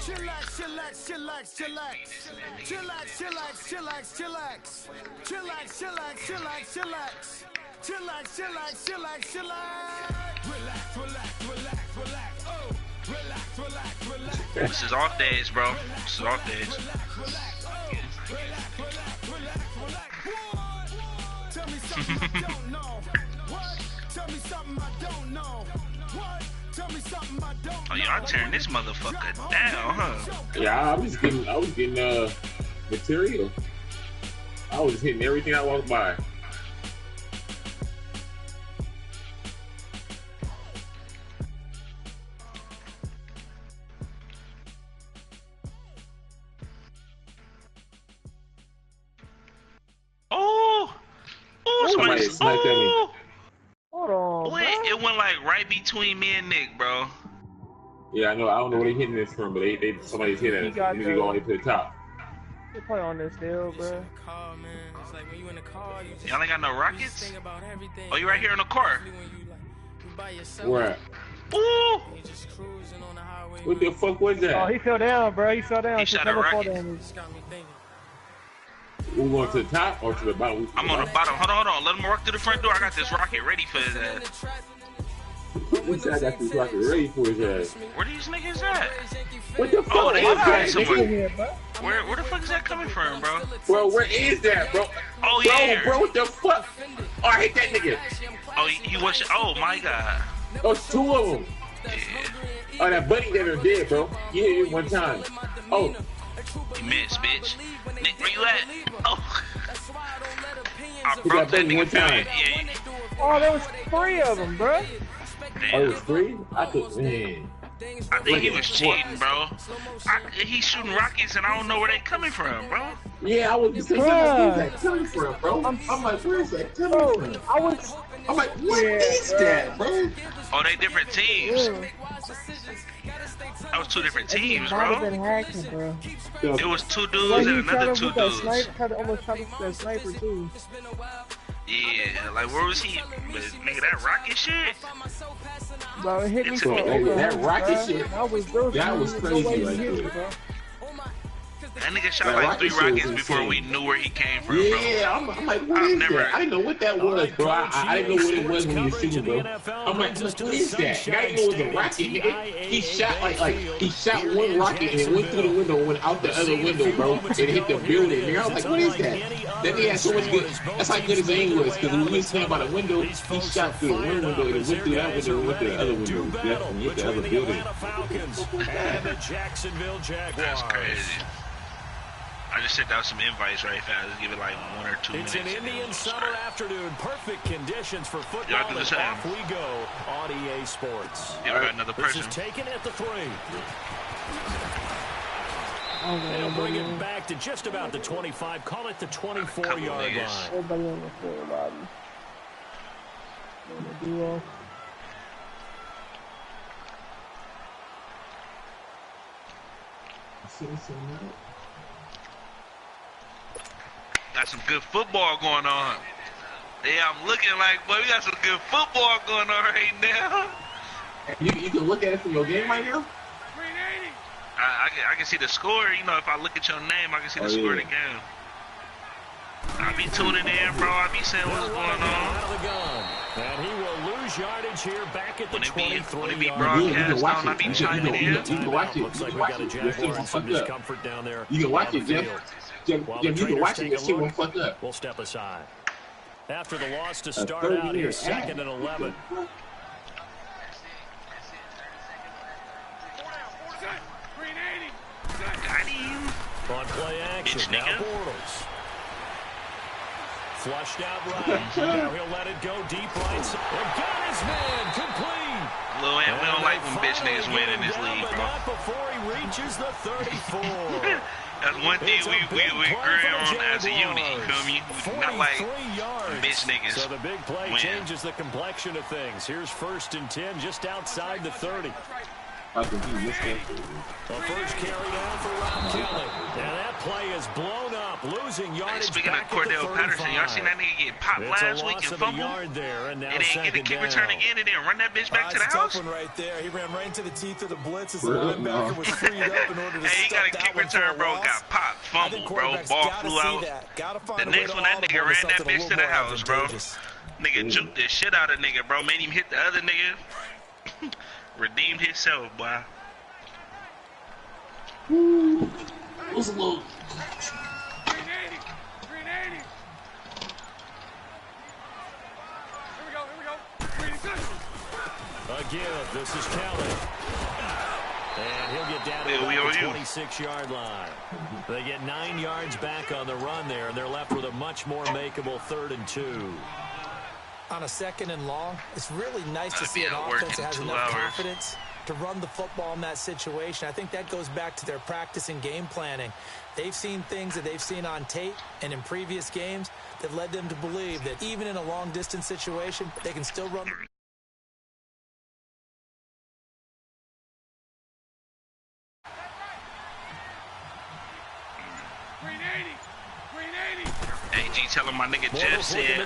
Chillax, chillax, chillax, chillax. Chillax, chillax, chillax, chillax. Chillax, chillax, chillax, chillax. Chillax, chillax, chillax, chillax. Relax, relax, relax, relax. Oh, relax, relax, relax. This is off days, bro. This is off days. Tell me something I don't know. What? Tell me something I don't know. What? Tell me something I don't know. Oh, y'all tearing this motherfucker down, huh? Yeah, I was getting material. I was hitting everything I walked by. Somebody sniped at me. Hold on, wait, it went like right between me and Nick, bro. Yeah, I know. I don't know where they hitting this from, but somebody's hitting it. They go all the way to the top. They probably on this hill, bro. Y'all ain't got no rockets? Oh, you right here in the car. Where at? Ooh! What the fuck was that? Oh, he fell down, bro. He fell down. He shot a rocket. We going to the top or to the bottom? I'm on the bottom. Hold on. Let him walk through the front door. I got this rocket ready for his ass. Who said I got this rocket ready for his ass? Where these niggas at? What the fuck? Oh, they is somewhere. Where the fuck is that coming from, bro? Bro, where is that, bro? Oh, yeah. Bro, what the fuck? Oh, I hit that nigga. Oh, you watch? Oh, my God. Oh, two of them. Yeah. Oh, that buddy that are dead, bro. You hit it one time. Oh. You missed, bitch. Nick, where you at? Oh. I broke that nigga down. Yeah. Oh, there was 3 of them, bro. Damn. Oh, it was 3? I could, man. I think he was cheating, bro. He's shooting rockets and I don't know where they coming from, bro. Yeah, I was just saying, where's that coming from, bro? I'm like, where's that coming from? I'm like, what is that, bro? Oh, they different teams. That was 2 different teams, bro. It was 2 dudes and another 2 dudes. Almost shot that sniper too. Yeah, like where was he? Nigga, that rocket shit? Bro, it hit me from that rocket shit. That was crazy right there. That nigga shot like 3 rockets before we knew where he came from, bro. Yeah, I'm like, what is that? I didn't know what that was, bro. I didn't know what it was when he was shooting, bro. I'm like, what is that? Guy didn't know it was a rocket, nigga. He shot he shot one rocket and it went through the window and went out the other window, bro. And it hit the building. Nigga, I was like, what is that? That nigga had so much good. That's how good his aim was, because when we was talking about a window, he shot through one window and it went through that window and went through the other window. And hit the other building. That's crazy. I just sent out some invites right fast. Give it like 1 or 2 minutes. It's an Indian summer afternoon. Perfect conditions for football. Y'all do the same. Off we go on EA Sports. Yeah, we got another person. This is taken at the 3. They'll bring it back to just about the 25. Call it the 24-yard line. Everybody on the field, Bobby. Got some good football going on. Yeah, I'm looking like, boy, we got some good football going on right now. You can look at it from your game right now? I can see the score. You know, if I look at your name, I can see the score of the game. I be tuning in, bro. I be saying what's going on. And he will lose yardage here back at the 23. When it be broadcast on, I be chiming in. You can watch it. Looks like we got a Jaguar in some discomfort down there. You can watch it, Jeff. Jeff, you can watch it. This shit won't fuck up. We'll step aside. After the loss to start out here, 2nd and 11. Got him. On play action, now Bortles. Flushed out right. Now he'll let it go deep right. And got his man complete. Lil Ant, we don't like when bitch niggas win in this league, bro. Not before he reaches the 34. That's one thing we agree on as a unit, you feel me? Not like bitch niggas. So the big play changes the complexion of things. Here's 1st and 10 just outside the 30. The first carry down for Rob Kelly. And that play is blown up, losing yardage. Speaking of back Cordell at the Patterson, y'all seen that nigga get popped last week and fumble? There, and then get a kick return again and then run that bitch back to the house? Tough one right there. He ran right into the teeth of the blitz as the linebacker was freed up in order to hey, he got a kick return, bro. Got popped, fumble, bro. Ball flew out. The next one, that nigga ran that bitch to the house, bro. Nigga juked the shit out of nigga, bro. Made him hit the other nigga. Redeemed himself, boy. Woo. It was a little. 380. 380. Here we go. Again, this is Kelly. And he'll get down to the 26-yard line. They get 9 yards back on the run there, and they're left with a much more makeable 3rd and 2. On a 2nd and long, it's really nice to see an offense that has enough confidence to run the football in that situation. I think that goes back to their practice and game planning. They've seen things that they've seen on tape and in previous games that led them to believe that even in a long-distance situation, they can still run. AG telling my nigga Jeff said,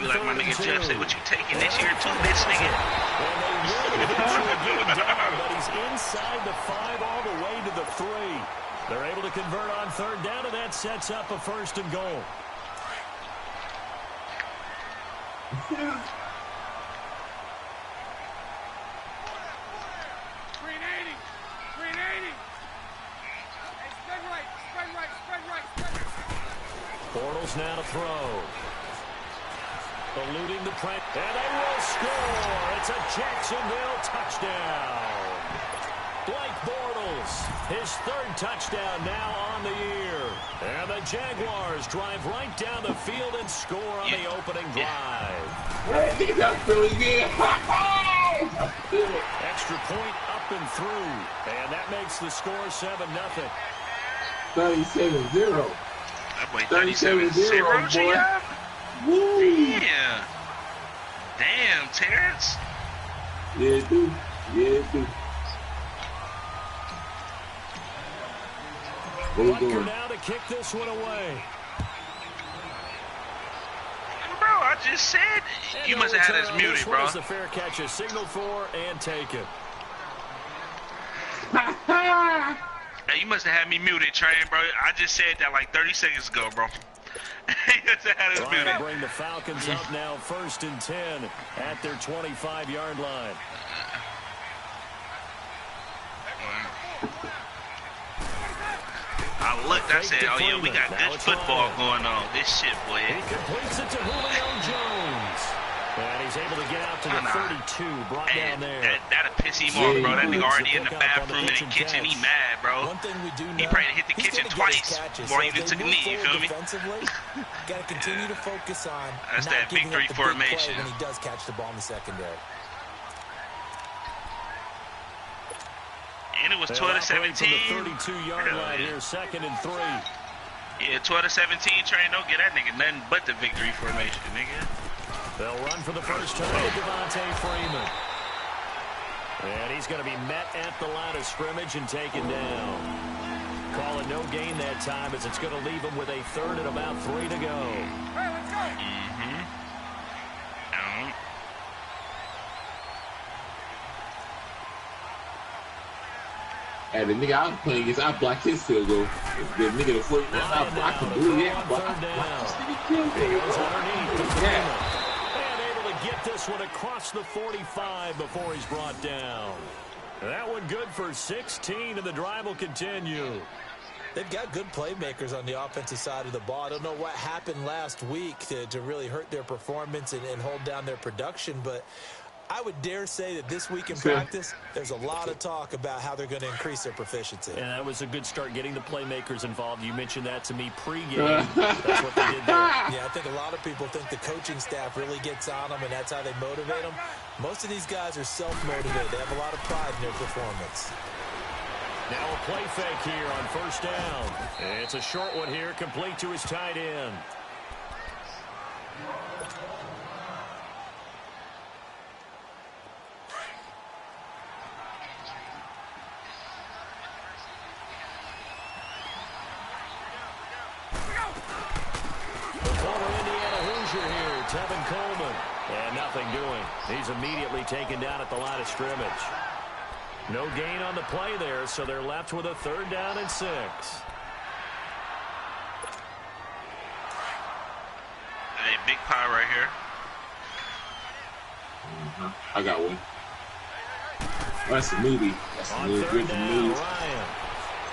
like my nigga Jeff said, what you taking this year too, bitch, nigga? And they will eventually get him down, but he's inside the 5 all the way to the 3. They're able to convert on 3rd down, and that sets up a 1st and goal. Bortles now to throw. Eluding the press. And they will score. It's a Jacksonville touchdown. Blake Bortles, his 3rd touchdown now on the year. And the Jaguars drive right down the field and score on the opening drive. That's really good. Extra point up and through. And that makes the score 7-0. 37-0. That boy 37-0, boy. Woo. Yeah. Damn, Terrence. Yeah, dude. Yeah, dude. Butker now to kick this one away. Bro, I just said you must have had us muted, bro. This is the fair catch is signaled for and taken. Hey, you must have had me muted, Train, bro. I just said that like 30 seconds ago, bro. You must have had us muted. To bring the Falcons up now 1st and 10 at their 25-yard line. I looked, I said, oh yeah, we got good football going on. This shit, boy. He completes it to Julio Jones. And he's able to get out to the 32, brought down there. That'll piss him off, bro. That nigga already in the bathroom in the kitchen. He mad, bro. One thing we do know, he probably hit the kitchen twice before he even took a knee, you feel me? Got to continue to focus on that's that victory formation. When he does catch the ball in the secondary. And it was 12-17. 32-yard line here, 2nd and 3. Yeah, 12-17. Train, don't get that nigga nothing but the victory formation, nigga. They'll run for the first time with Devontae Freeman. And he's going to be met at the line of scrimmage and taken down. Call it no gain that time as it's going to leave him with a 3rd and about 3 to go. Hey, let's go. And the nigga I was playing against, I blocked his field goal. The nigga the foot, I blocked him. And able to get this one across the 45 before he's brought down. That one good for 16, and the drive will continue. They've got good playmakers on the offensive side of the ball. I don't know what happened last week to really hurt their performance and hold down their production, but I would dare say that this week in practice, there's a lot of talk about how they're going to increase their proficiency. And that was a good start getting the playmakers involved. You mentioned that to me pregame. That's what they did there. Yeah, I think a lot of people think the coaching staff really gets on them, and that's how they motivate them. Most of these guys are self-motivated. They have a lot of pride in their performance. Now a play fake here on 1st down. It's a short one here, complete to his tight end. closure here. Tevin Coleman. And nothing doing. He's immediately taken down at the line of scrimmage. No gain on the play there, so they're left with a 3rd down and 6. Hey, big pie right here. I got one. That's a movie. That's a movie. Good movie. Ryan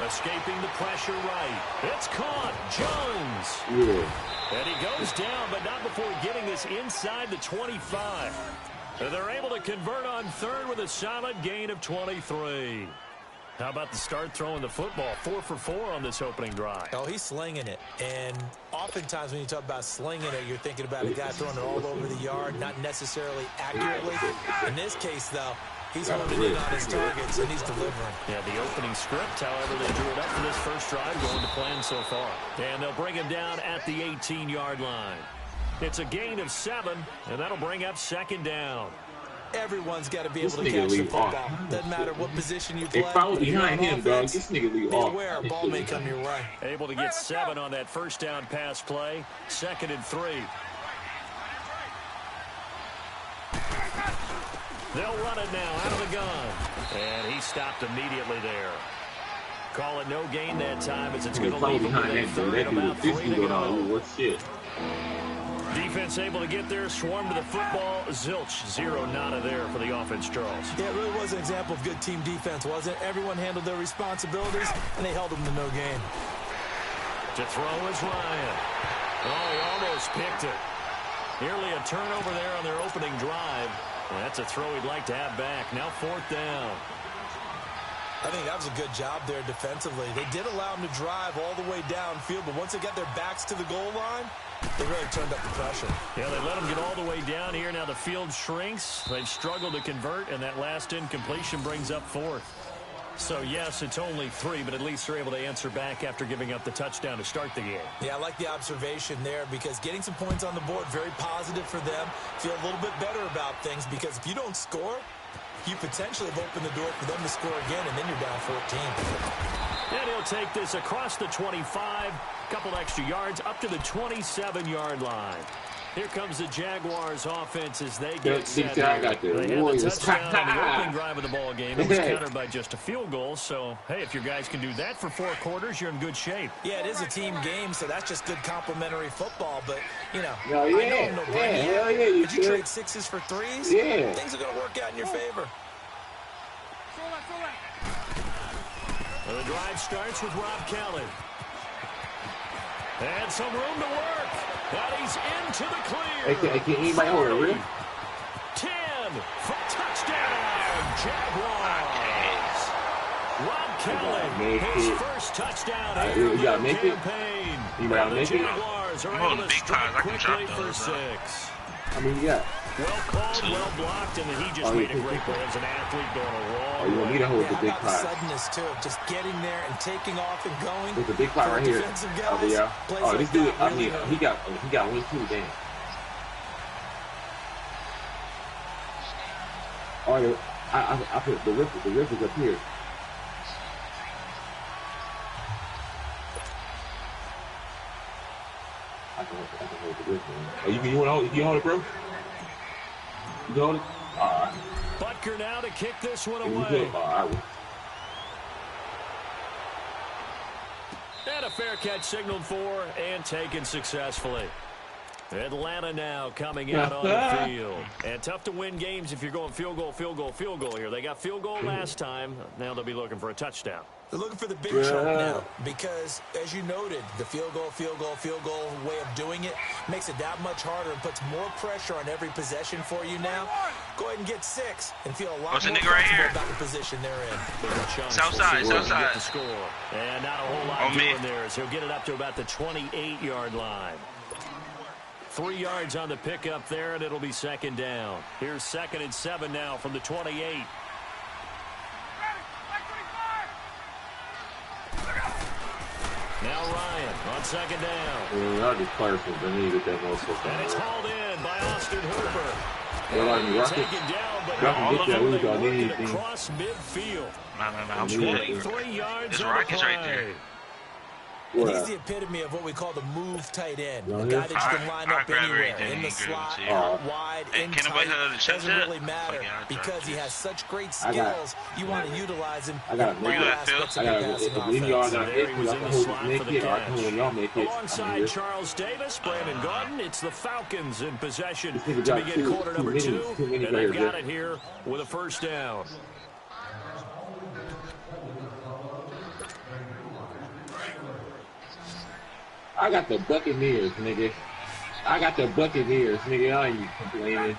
escaping the pressure right. It's caught. Jones. Yeah. And he goes down, but not before getting this inside the 25. And they're able to convert on 3rd with a solid gain of 23. How about the start throwing the football? 4 for 4 on this opening drive. Oh, he's slinging it. And oftentimes when you talk about slinging it, you're thinking about a guy throwing it all over the yard, not necessarily accurately. In this case, though, he's holding in on his targets, and he's delivering. Yeah, the opening script, however, they drew it up for this first drive, going to plan so far. And they'll bring him down at the 18-yard line. It's a gain of 7, and that'll bring up 2nd down. Everyone's got to be able to catch the football. Doesn't matter what position you play. They foul behind him, dog. This nigga leave off. Be aware, a ball may come your way. Able to get 7 on that first down pass play. 2nd and 3. They'll run it now out of the gun. And he stopped immediately there. Call it no gain that time as it's going to leave him with a 3rd and about 3 to go. Shit. Defense able to get there, swarm to the football. Zilch, 0 nada there for the offense, Charles. Yeah, it really was an example of good team defense, wasn't it? Everyone handled their responsibilities, and they held them to no gain. To throw is Ryan. Oh, he almost picked it. Nearly a turnover there on their opening drive. Well, that's a throw he'd like to have back. Now 4th down. I think that was a good job there defensively. They did allow them to drive all the way downfield, but once they got their backs to the goal line, they really turned up the pressure. Yeah, they let them get all the way down here. Now the field shrinks. They've struggled to convert, and that last incompletion brings up 4th. So, yes, it's only 3, but at least they're able to answer back after giving up the touchdown to start the game. Yeah, I like the observation there because getting some points on the board, very positive for them. Feel a little bit better about things because if you don't score, you potentially have opened the door for them to score again, and then you're down 14. And he'll take this across the 25, couple extra yards, up to the 27-yard line. Here comes the Jaguars offense as they get set. I got the Warriors. Touchdown on the opening drive of the ball game. It was countered by just a field goal. So, hey, if your guys can do that for 4 quarters, you're in good shape. Yeah, it is a team game, so that's just good complimentary football. But, you know, I know I'm no brainer. Did you trade 6s for 3s? Yeah. Things are going to work out in your favor. Well, the drive starts with Rob Kelly. And some room to work. And he's into the clear. Can anybody hold it, really? 10 for touchdown, Jaguars. Rob Kelly, his first touchdown of the campaign. You gotta make it. Jaguars are able to strike quickly for 6. I mean, yeah. Well called, well blocked, and then he just made a great play as an athlete going a long way. You want me to hold the big how about the suddenness, too, just getting there and taking off and going. There's a big plot right here. Guys, yeah. Oh, this dude, I mean, he got 1, 2, damn. Oh, I put the rip is up here. I can hold the rip, man. Oh, you want to hold it, bro? You got it? All right. Butker now to kick this one away. All right. And a fair catch signaled for and taken successfully. Atlanta now coming out on the field. And tough to win games if you're going field goal here. They got field goal last time. Now they'll be looking for a touchdown. They're looking for the big chunk now because, as you noted, the field goal way of doing it makes it that much harder and puts more pressure on every possession for you now. Go ahead and get 6 and feel a lot more comfortable about the position they're in. Southside. The score. And not a whole lot doing there as he'll get it up to about the 28-yard line. 3 yards on the pickup there, and it'll be 2nd down. Here's 2nd and 7 now from the 28. Now Ryan on 2nd down. Yeah, I just fire from beneath that motherfucker. And it's hauled in by Austin Hooper. Taken down, but across midfield. No. 23 yards It's on the Rockets play. right there. And he's the epitome of what we call the move tight end. A guy that you can line up anywhere, in the slot, out wide, in tight. Doesn't really matter because he has such great skills. You want to utilize him in all aspects of the passing offense. There he was in the slot for the catch. Alongside Charles Davis, Brandon Gordon, it's the Falcons in possession to begin quarter number 2, and they've got it here with a first down. I got the Buccaneers, nigga. I got the Buccaneers, nigga. I ain't complaining.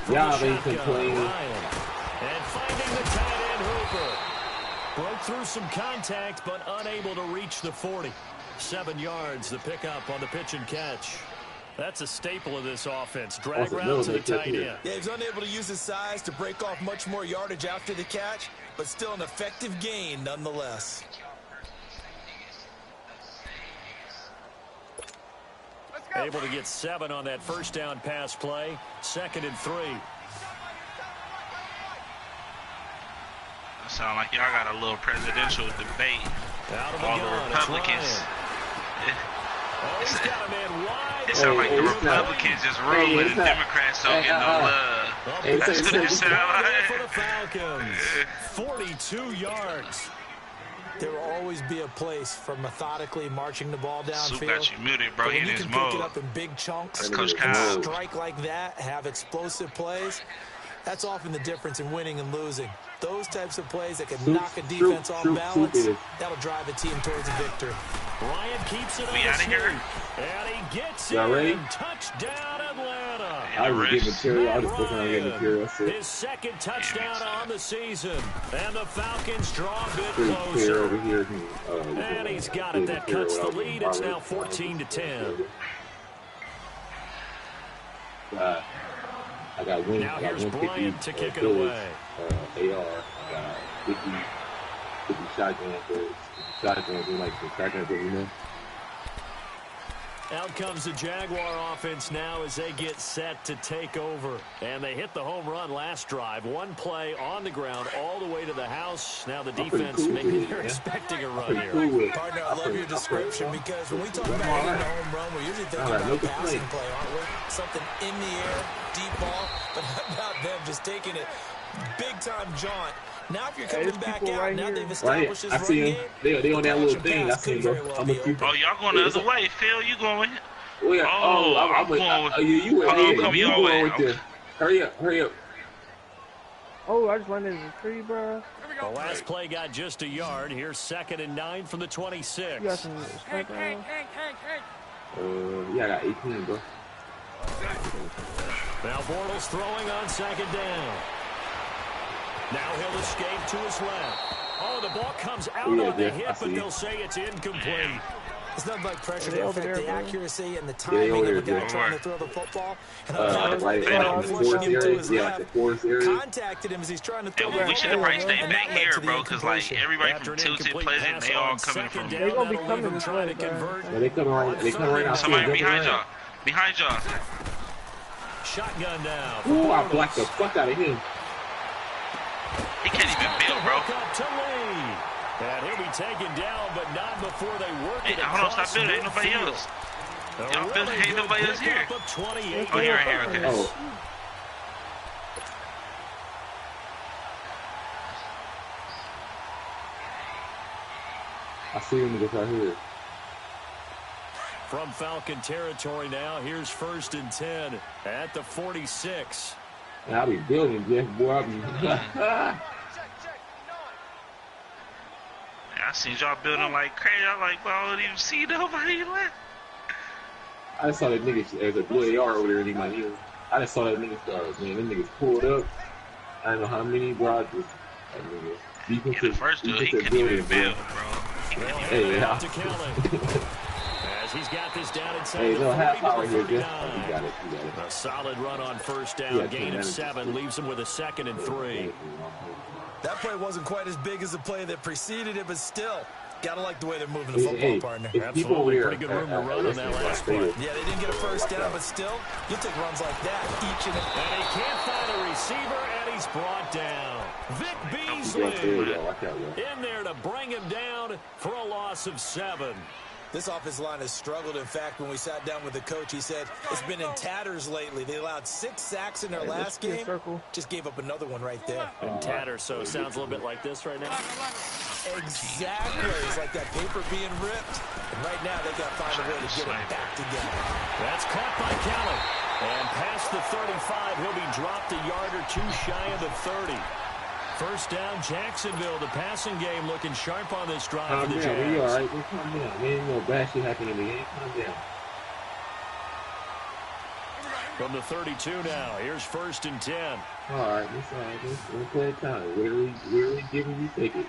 Y'all ain't complaining. And finding the tight end Hooper. Broke through some contact, but unable to reach the 40. 7 yards, the pickup on the pitch and catch. That's a staple of this offense. Drag route to the tight end. Yeah, he's unable to use his size to break off much more yardage after the catch, but still an effective gain nonetheless. Able to get 7 on that first down pass play. 2nd and 3. Sound like y'all got a little presidential debate. Out of the All gun, the Republicans. He's got a man wide. It sounds like the Republicans just rolling and Democrats don't get no love. That's what it sounds like. For the Falcons. 42 yards. There will always be a place for methodically marching the ball downfield. Soup got you muted, bro. When in you his can mode. pick it up in big chunks, That's Coach and Kyle. strike like that, have explosive plays, that's often the difference in winning and losing. Those types of plays that can knock a defense off balance, that'll drive a team towards a victory. Bryant keeps it on We out the of here. and he gets Y'all ready? in. Touchdown, Atlanta. I was getting material. I was looking at getting material. His 2nd touchdown on the season. And the Falcons draw a bit Pretty clear closer. over here. And he's got it. That cuts the lead. It's now 14-10. I got win. Now I got here's 150. Bryant to kick it Phillies, away. AR. I got 50 shotguns. Shotguns and like some shotguns, you know. Out comes the Jaguar offense now as they get set to take over. And they hit the home run last drive. 1 play on the ground all the way to the house. Now the defense, maybe they're expecting a run here. Partner, I love your description because when we talk about hitting the home run, we're usually thinking about a passing play, aren't we? Something in the air, deep ball, but how about them just taking it big-time jaunt. Now if you're coming back out, right now here. they've established this I run see game. him. They on that little thing. I see him, bro. I'm a few. Oh, y'all going the other way, Phil? You going? Oh, yeah. Oh, I'm going. you Come you your going way. right there. Hurry up. Oh, I just landed in the tree, bro. The last play got just a yard. Here's 2nd and 9 from the 26. You got some sniper ammo? Yeah, I got 18, bro. Now Bortles throwing on 2nd down. Now he'll escape to his left. Oh, the ball comes out on the hit, but they'll say it's incomplete. It's not like pressure to affect the accuracy and the timing of a guy trying to throw the football. And contacted him as he's trying to throw we should have probably stayed back here, bro, because like everybody from Tilted Pleasant, they all coming from. They're gonna be coming this way, They come right out. Somebody behind y'all. Behind y'all. Shotgun down. Ooh, I blocked the fuck out of him. He can't even build, bro. And he'll be taken down, but not before they work it. Hold on, stop building. Ain't nobody else. Y'all building, ain't nobody else here. Oh, you're right here, okay. Oh. I see him niggas right here. From Falcon territory now, here's 1st and 10 at the 46. I'll be building, Jeff. Boy, I'll be... I seen y'all building like crazy. I'm like, well, I don't even see nobody left. I just saw that nigga, there's a blue AR over there in my heels. I just saw that nigga start, man. Them niggas pulled up. I don't know how many broads. Yeah, the first dude, he couldn't even build, bro. Hey, yeah. As he's got this down inside Hey, no half power here, Jeff. You got it. A solid run on 1st down, gain of 7, leaves him with a 2nd and 3. That play wasn't quite as big as the play that preceded it, but still, gotta like the way they're moving the football, partner. Absolutely, pretty good room to run on that last play. Yeah, they didn't get a 1st down, but still, you'll take runs like that each and every. And he can't find a receiver, and he's brought down. Vic Beasley in there to bring him down, for a loss of 7. This offensive line has struggled. In fact, when we sat down with the coach, he said it's been in tatters lately. They allowed 6 sacks in their last game. Just gave up another one right there. In tatters, so it sounds a little bit like this right now. Exactly. It's like that paper being ripped. And right now, they got to find a way to get it back together. That's caught by Kelly. And past the 35, he'll be dropped a yard or two shy of the 30. First down, Jacksonville. The passing game looking sharp on this drive for the Jags. We all right. We calm down. There ain't no bad shit happening in the game. Calm down. From the 32 now, here's 1st and 10. All right, that's all right. We'll play time. We're giving you ticket.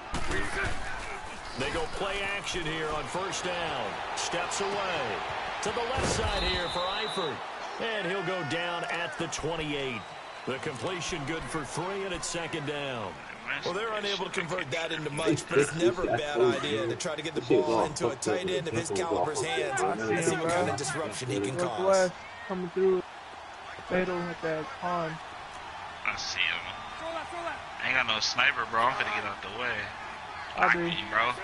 They go play action here on 1st down. Steps away to the left side here for Eifert. And he'll go down at the 28. The completion good for 3, and it's 2nd down. Well, they're unable to convert that into much, but it's never a bad idea to try to get the ball into a tight end of his caliber's hands and see what kind of disruption he can cause. Coming through, fatal at that pond. I see him. I ain't got no sniper, bro. I'm finna get out the way. Knocked me, bro.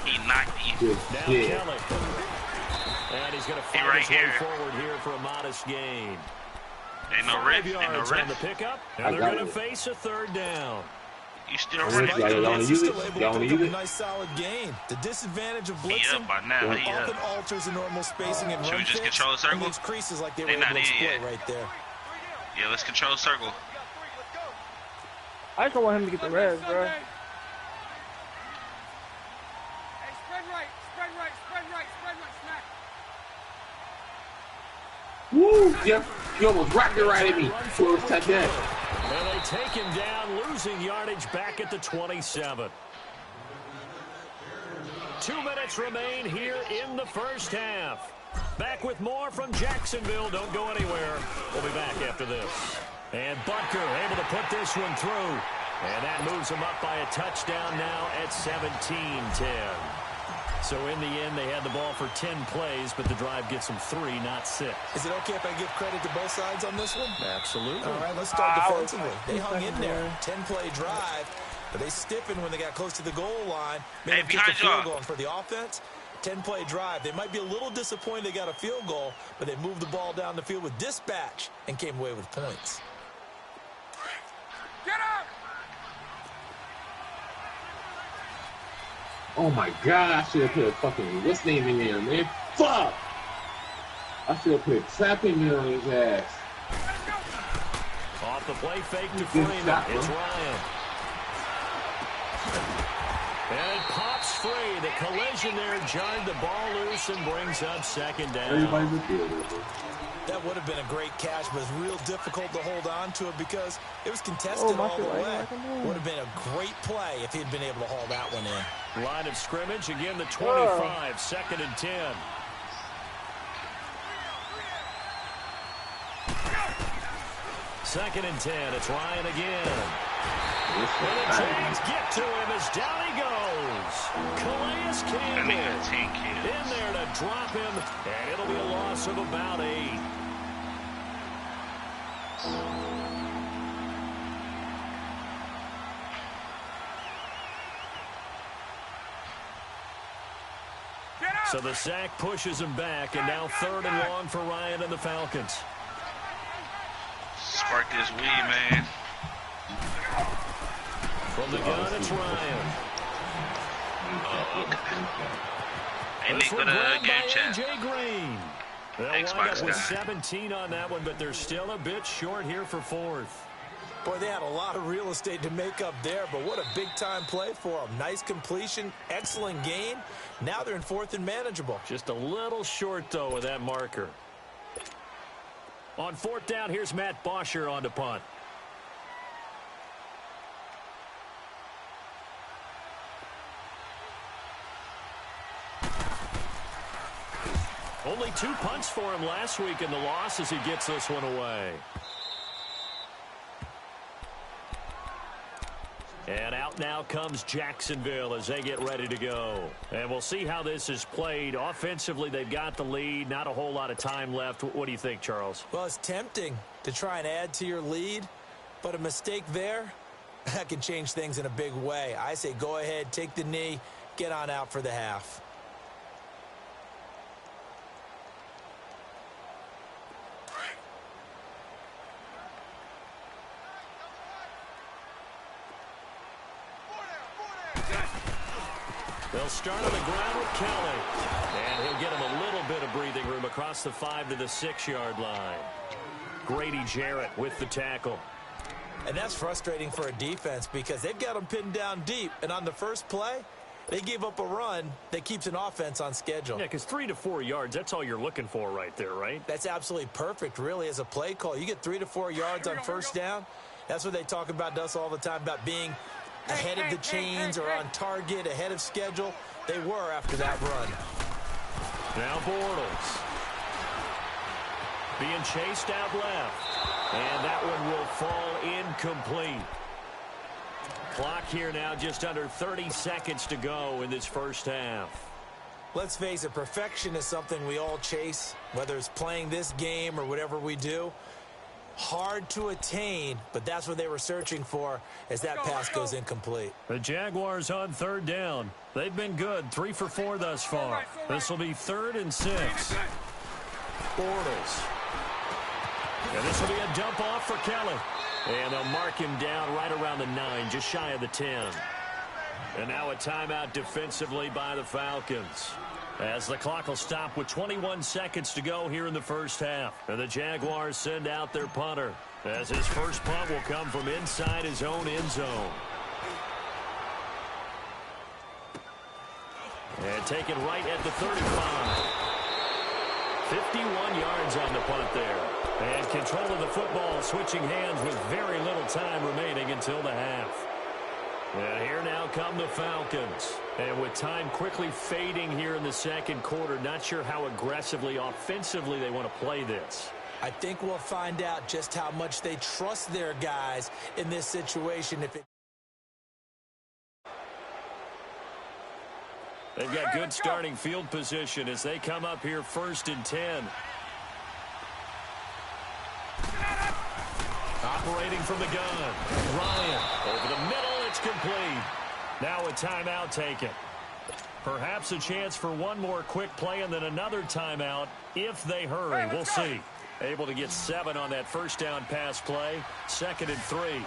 He knocked me. Now Kelly. And he's going to find his way forward here for a modest gain. Ain't no risk. Ain't no risk. On the pickup, and they're going to face a 3rd down. You still running? He's still able to pick up a nice solid gain. The disadvantage of blitzing often alters the normal spacing and run just control the circle? makes creases like they were able to exploit right there. Yeah, let's control the circle. I just don't want him to get the res, bro. Hey, spread right, smack. Woo, Jeff, you almost rocked it right at me. Close touchdown. And they take him down, losing yardage back at the 27. 2 minutes remain here in the 1st half. Back with more from Jacksonville. Don't go anywhere. We'll be back after this. And Butker able to put this one through. And that moves him up by a touchdown now at 17-10. So in the end, they had the ball for 10 plays, but the drive gets them 3, not 6. Is it okay if I give credit to both sides on this one? Absolutely. All right, let's start defensively. They hung in there. 10-play drive, but they stiffened when they got close to the goal line. Made them kick the field goal. And for the offense, 10-play drive. They might be a little disappointed they got a field goal, but they moved the ball down the field with dispatch and came away with points. Get up! Oh my God, I should have put a fucking, what's name in there, man? Fuck! I should have put a trap in there on his ass. Off the play fake to Freeman. It's Ryan. And it pops free. The collision there jarred the ball loose and brings up 2nd down. Everybody's a fielder. That would have been a great catch, but it's real difficult to hold on to it because it was contested all the way. Would have been a great play if he'd been able to haul that one in. Line of scrimmage, again the 25, 2nd and 10. Second and 10, it's Ryan again. And the Jags get to him as down he goes. Calais Campbell in there to drop him, and it'll be a loss of about 8. So the sack pushes him back, and now 3rd and long for Ryan and the Falcons. Spark this weed, man. From the gun, it's Ryan. Hey, Nick, go to game chat. AJ Green. They'll wind up with 17 on that one, but they're still a bit short here for 4th. Boy, they had a lot of real estate to make up there, but what a big-time play for them. Nice completion, excellent gain. Now they're in 4th and manageable. Just a little short, though, with that marker. On 4th down, here's Matt Bosher on to punt. Only 2 punts for him last week in the loss as he gets this one away. And out now comes Jacksonville as they get ready to go. And we'll see how this is played. Offensively, they've got the lead. Not a whole lot of time left. What do you think, Charles? Well, it's tempting to try and add to your lead, but a mistake there, that can change things in a big way. I say go ahead, take the knee, get on out for the half. They'll start on the ground with Kelly. And he'll get him a little bit of breathing room across the 5 to the 6-yard line. Grady Jarrett with the tackle. And that's frustrating for a defense because they've got them pinned down deep. And on the first play, they gave up a run that keeps an offense on schedule. Yeah, because 3 to 4 yards, that's all you're looking for right there, right? That's absolutely perfect, really, as a play call. You get 3 to 4 yards on first down. That's what they talk about us all the time, about being ahead of the chains or on target, ahead of schedule. They were after that run. Now Bortles. Being chased out left. And that one will fall incomplete. Clock here now just under 30 seconds to go in this first half. Let's face it, perfection is something we all chase, whether it's playing this game or whatever we do. Hard to attain, but that's what they were searching for as that pass goes incomplete. The Jaguars on third down. They've been good, 3 for 4 thus far. This will be 3rd and 6. Bortles. And this will be a dump off for Kelly. And they'll mark him down right around the 9, just shy of the 10. And now a timeout defensively by the Falcons. As the clock will stop with 21 seconds to go here in the first half. And the Jaguars send out their punter, as his first punt will come from inside his own end zone. And taken right at the 35. 51 yards on the punt there. And control of the football switching hands with very little time remaining until the half. And here now come the Falcons. And with time quickly fading here in the second quarter, not sure how aggressively, offensively they want to play this. I think we'll find out just how much they trust their guys in this situation. They've got good starting field position as they come up here 1st and 10. Operating from the gun. Ryan over the middle. It's complete. Now a timeout taken. Perhaps a chance for one more quick play and then another timeout if they hurry. We'll see. Able to get 7 on that first down pass play. 2nd and 3.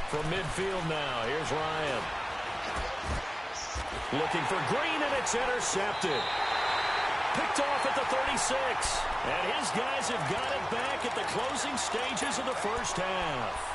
From midfield now, here's Ryan. Looking for Green, and it's intercepted. Picked off at the 36. And his guys have got it back at the closing stages of the first half.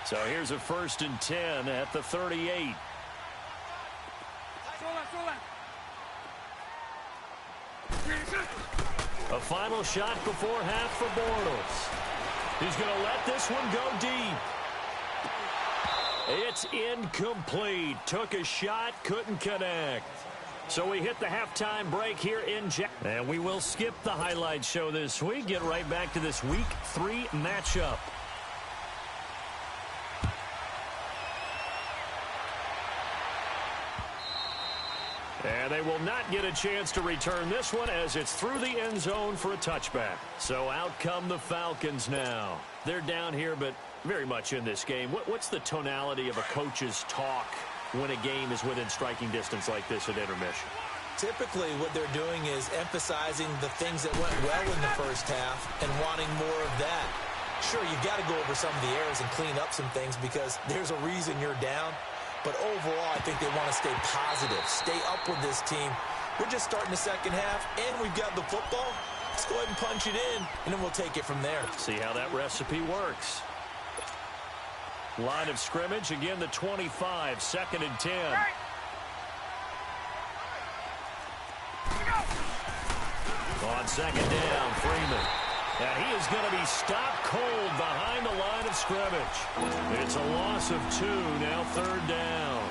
So here's a 1st and 10 at the 38. A final shot before half for Bortles. He's going to let this one go deep. It's incomplete. Took a shot, couldn't connect. So we hit the halftime break here in and we will skip the highlight show this week. Get right back to this Week 3 matchup. And they will not get a chance to return this one as it's through the end zone for a touchback. So out come the Falcons now. They're down here, but very much in this game. What's the tonality of a coach's talk when a game is within striking distance like this at intermission? Typically, what they're doing is emphasizing the things that went well in the first half and wanting more of that. Sure, you've got to go over some of the errors and clean up some things because there's a reason you're down. But overall, I think they want to stay positive, stay up with this team. We're just starting the second half, and we've got the football. Let's go ahead and punch it in, and then we'll take it from there. See how that recipe works. Line of scrimmage, again, the 25, 2nd and 10. On 2nd down, Freeman. And he is going to be stopped cold behind the line of scrimmage. It's a loss of 2, now 3rd down.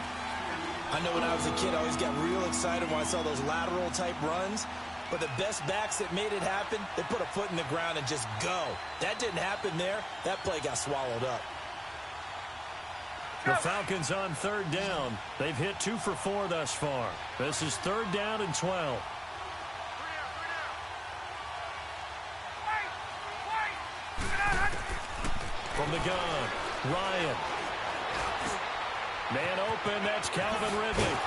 I know when I was a kid, I always got real excited when I saw those lateral type runs. But the best backs that made it happen, they put a foot in the ground and just go. That didn't happen there. That play got swallowed up. The Falcons on 3rd down. They've hit 2 for 4 thus far. This is 3rd down and 12. From the gun, Ryan. Man open, that's Calvin Ridley.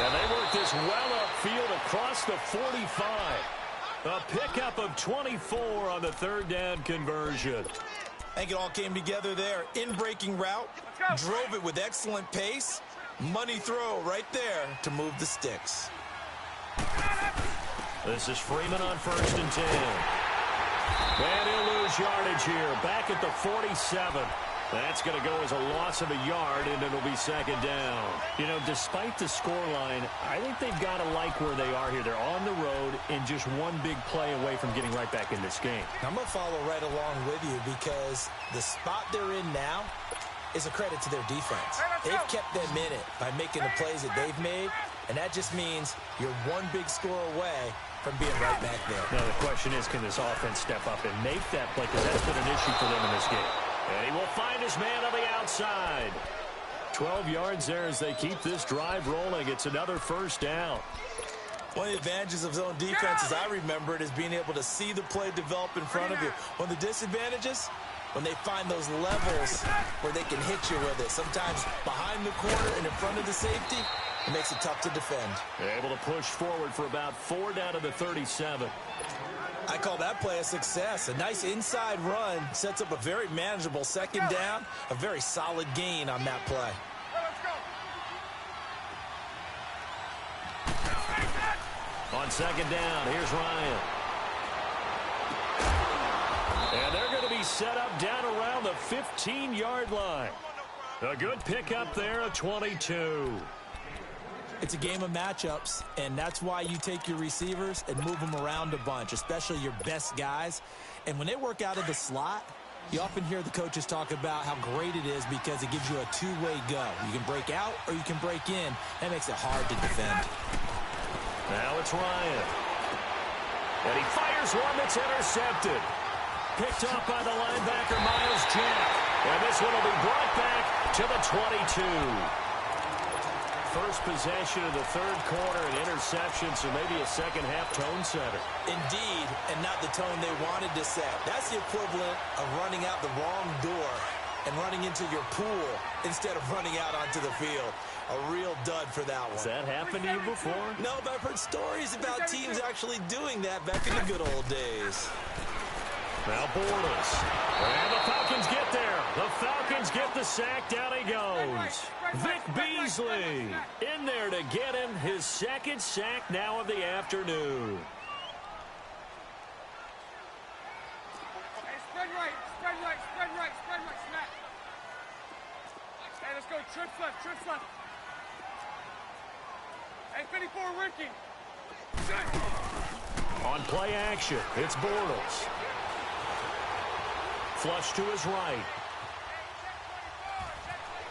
And they work this well upfield across the 45. A pickup of 24 on the 3rd down conversion. I think it all came together there. In-breaking route, drove it with excellent pace. Money throw right there to move the sticks. This is Freeman on 1st and 10. And he'll lose yardage here, back at the 47. That's going to go as a loss of a yard, and it'll be 2nd down. You know, despite the scoreline, I think they've got to like where they are here. They're on the road and just one big play away from getting right back in this game. I'm going to follow right along with you because the spot they're in now is a credit to their defense. They've kept them in it by making the plays that they've made, and that just means you're one big score away from being right back there. Now, the question is, can this offense step up and make that play? Because that's been an issue for them in this game. And he will find his man on the outside. 12 yards there as they keep this drive rolling. It's another 1st down. One of the advantages of zone defense, as I remember it, is being able to see the play develop in front of you. One of the disadvantages, when they find those levels where they can hit you with it. Sometimes behind the corner and in front of the safety, it makes it tough to defend. They're able to push forward for about 4 down to the 37. I call that play a success. A nice inside run sets up a very manageable 2nd down. A very solid gain on that play. On 2nd down, here's Ryan. And they're going to be set up down around the 15-yard line. A good pickup there at 22. It's a game of matchups, and that's why you take your receivers and move them around a bunch, especially your best guys. And when they work out of the slot, you often hear the coaches talk about how great it is because it gives you a two-way go. You can break out or you can break in. That makes it hard to defend. Now it's Ryan. And he fires one that's intercepted. Picked up by the linebacker, Miles Jack. And this one will be brought back to the 22. First possession of the 3rd quarter, an interception, so maybe a second-half tone setter. Indeed, and not the tone they wanted to set. That's the equivalent of running out the wrong door and running into your pool instead of running out onto the field. A real dud for that one. Has that happened to you before? No, but I've heard stories about teams actually doing that back in the good old days. Now Bortles. And the Falcons get there. The Falcons get the sack. Down he goes. Vic Beasley in there to get him his 2nd sack now of the afternoon. Hey, spread right, spread right, spread right, spread right, snap. Hey, let's go, trips left, trips left. Hey, 54 working. On play action, it's Bortles. Flush to his right.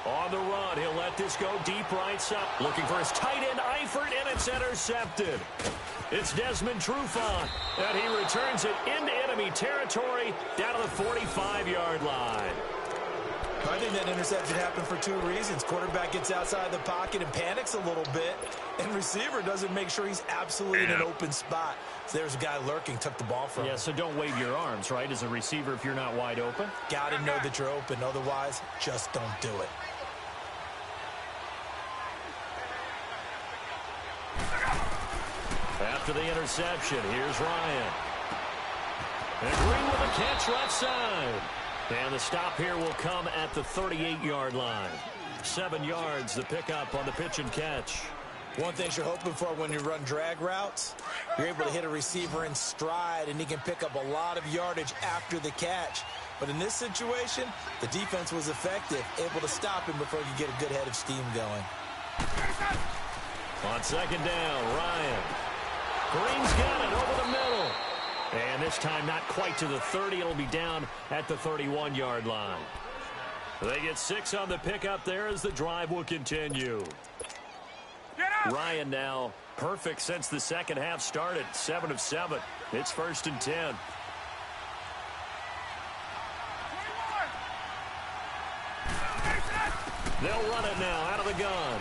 On the run, he'll let this go deep right side. Looking for his tight end, Eifert, and it's intercepted. It's Desmond Trufant, and he returns it into enemy territory down to the 45-yard line. I think that interception happened for 2 reasons. Quarterback gets outside the pocket and panics a little bit, and receiver doesn't make sure he's absolutely in an open spot. So there's a guy lurking, took the ball from him. Yeah, so don't wave your arms, right, as a receiver if you're not wide open? Got to know that you're open. Otherwise, just don't do it. After the interception, here's Ryan. And Green with a catch left side. And the stop here will come at the 38-yard line. 7 yards, the pickup on the pitch and catch. One thing you're hoping for when you run drag routes, you're able to hit a receiver in stride, and he can pick up a lot of yardage after the catch. But in this situation, the defense was effective, able to stop him before you get a good head of steam going. On 2nd down, Ryan. Green's got it over the middle. And this time not quite to the 30. It'll be down at the 31-yard line. They get 6 on the pickup there as the drive will continue. Ryan now perfect since the second half started. 7 of 7. It's 1st and 10. They'll run it now out of the gun.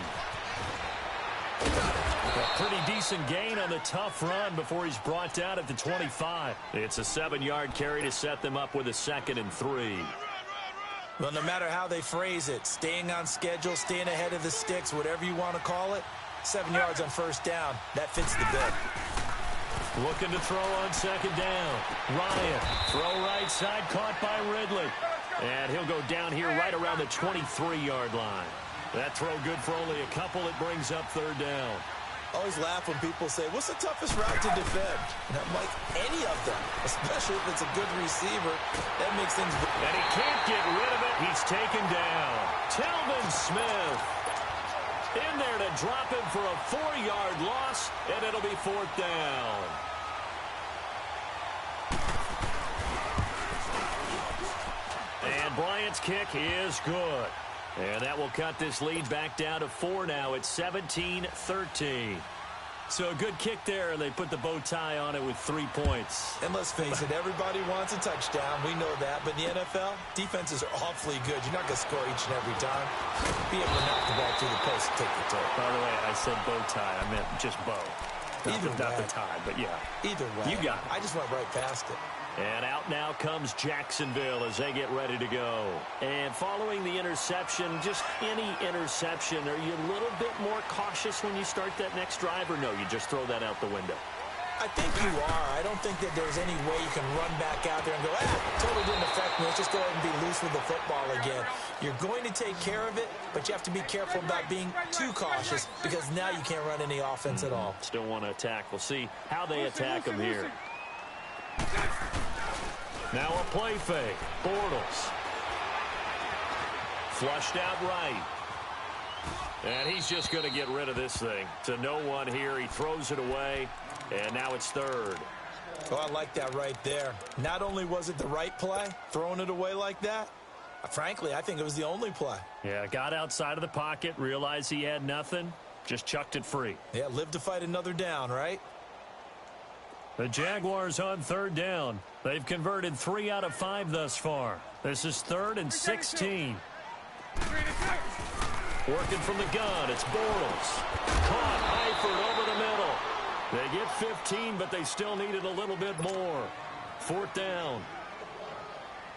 A pretty decent gain on the tough run before he's brought down at the 25. It's a 7-yard carry to set them up with a 2nd and 3. Well, no matter how they phrase it, staying on schedule, staying ahead of the sticks, whatever you want to call it, 7 yards on 1st down, that fits the bill. Looking to throw on 2nd down. Ryan, throw right side, caught by Ridley. And he'll go down here right around the 23-yard line. That throw good for only a couple. It brings up 3rd down. Always laugh when people say, what's the toughest route to defend? And I'm like, any of them, especially if it's a good receiver. That makes things... And he can't get rid of it. He's taken down. Telvin Smith in there to drop him for a 4-yard loss, and it'll be 4th down. And Bryant's kick is good. And that will cut this lead back down to 4 now. It's 17-13. So a good kick there, and they put the bow tie on it with 3 points. And let's face it, everybody wants a touchdown. We know that. But in the NFL, defenses are awfully good. You're not going to score each and every time. Be able to knock the ball through the post and take the toe. By the way, I said bow tie. I meant just bow. Not the tie, but yeah. Either way. You got it. I just went right past it. And out now comes Jacksonville as they get ready to go. And following the interception, just any interception, are you a little bit more cautious when you start that next drive, or no, you just throw that out the window? I think you are. I don't think that there's any way you can run back out there and go, totally didn't affect me. Let's just go ahead and be loose with the football again. You're going to take care of it, but you have to be careful about being too cautious because now you can't run any offense at all. Still want to attack. We'll see how they attack them here. Now a play fake. Bortles. Flushed out right. And he's just going to get rid of this thing. To no one here. He throws it away. And now it's 3rd. Oh, I like that right there. Not only was it the right play, throwing it away like that, frankly, I think it was the only play. Yeah, got outside of the pocket, realized he had nothing, just chucked it free. Yeah, live to fight another down, right? The Jaguars on 3rd down. They've converted 3 out of 5 thus far. This is 3rd and 16. Working from the gun, it's Bortles. Caught, Eifert over the middle. They get 15, but they still needed a little bit more. 4th down.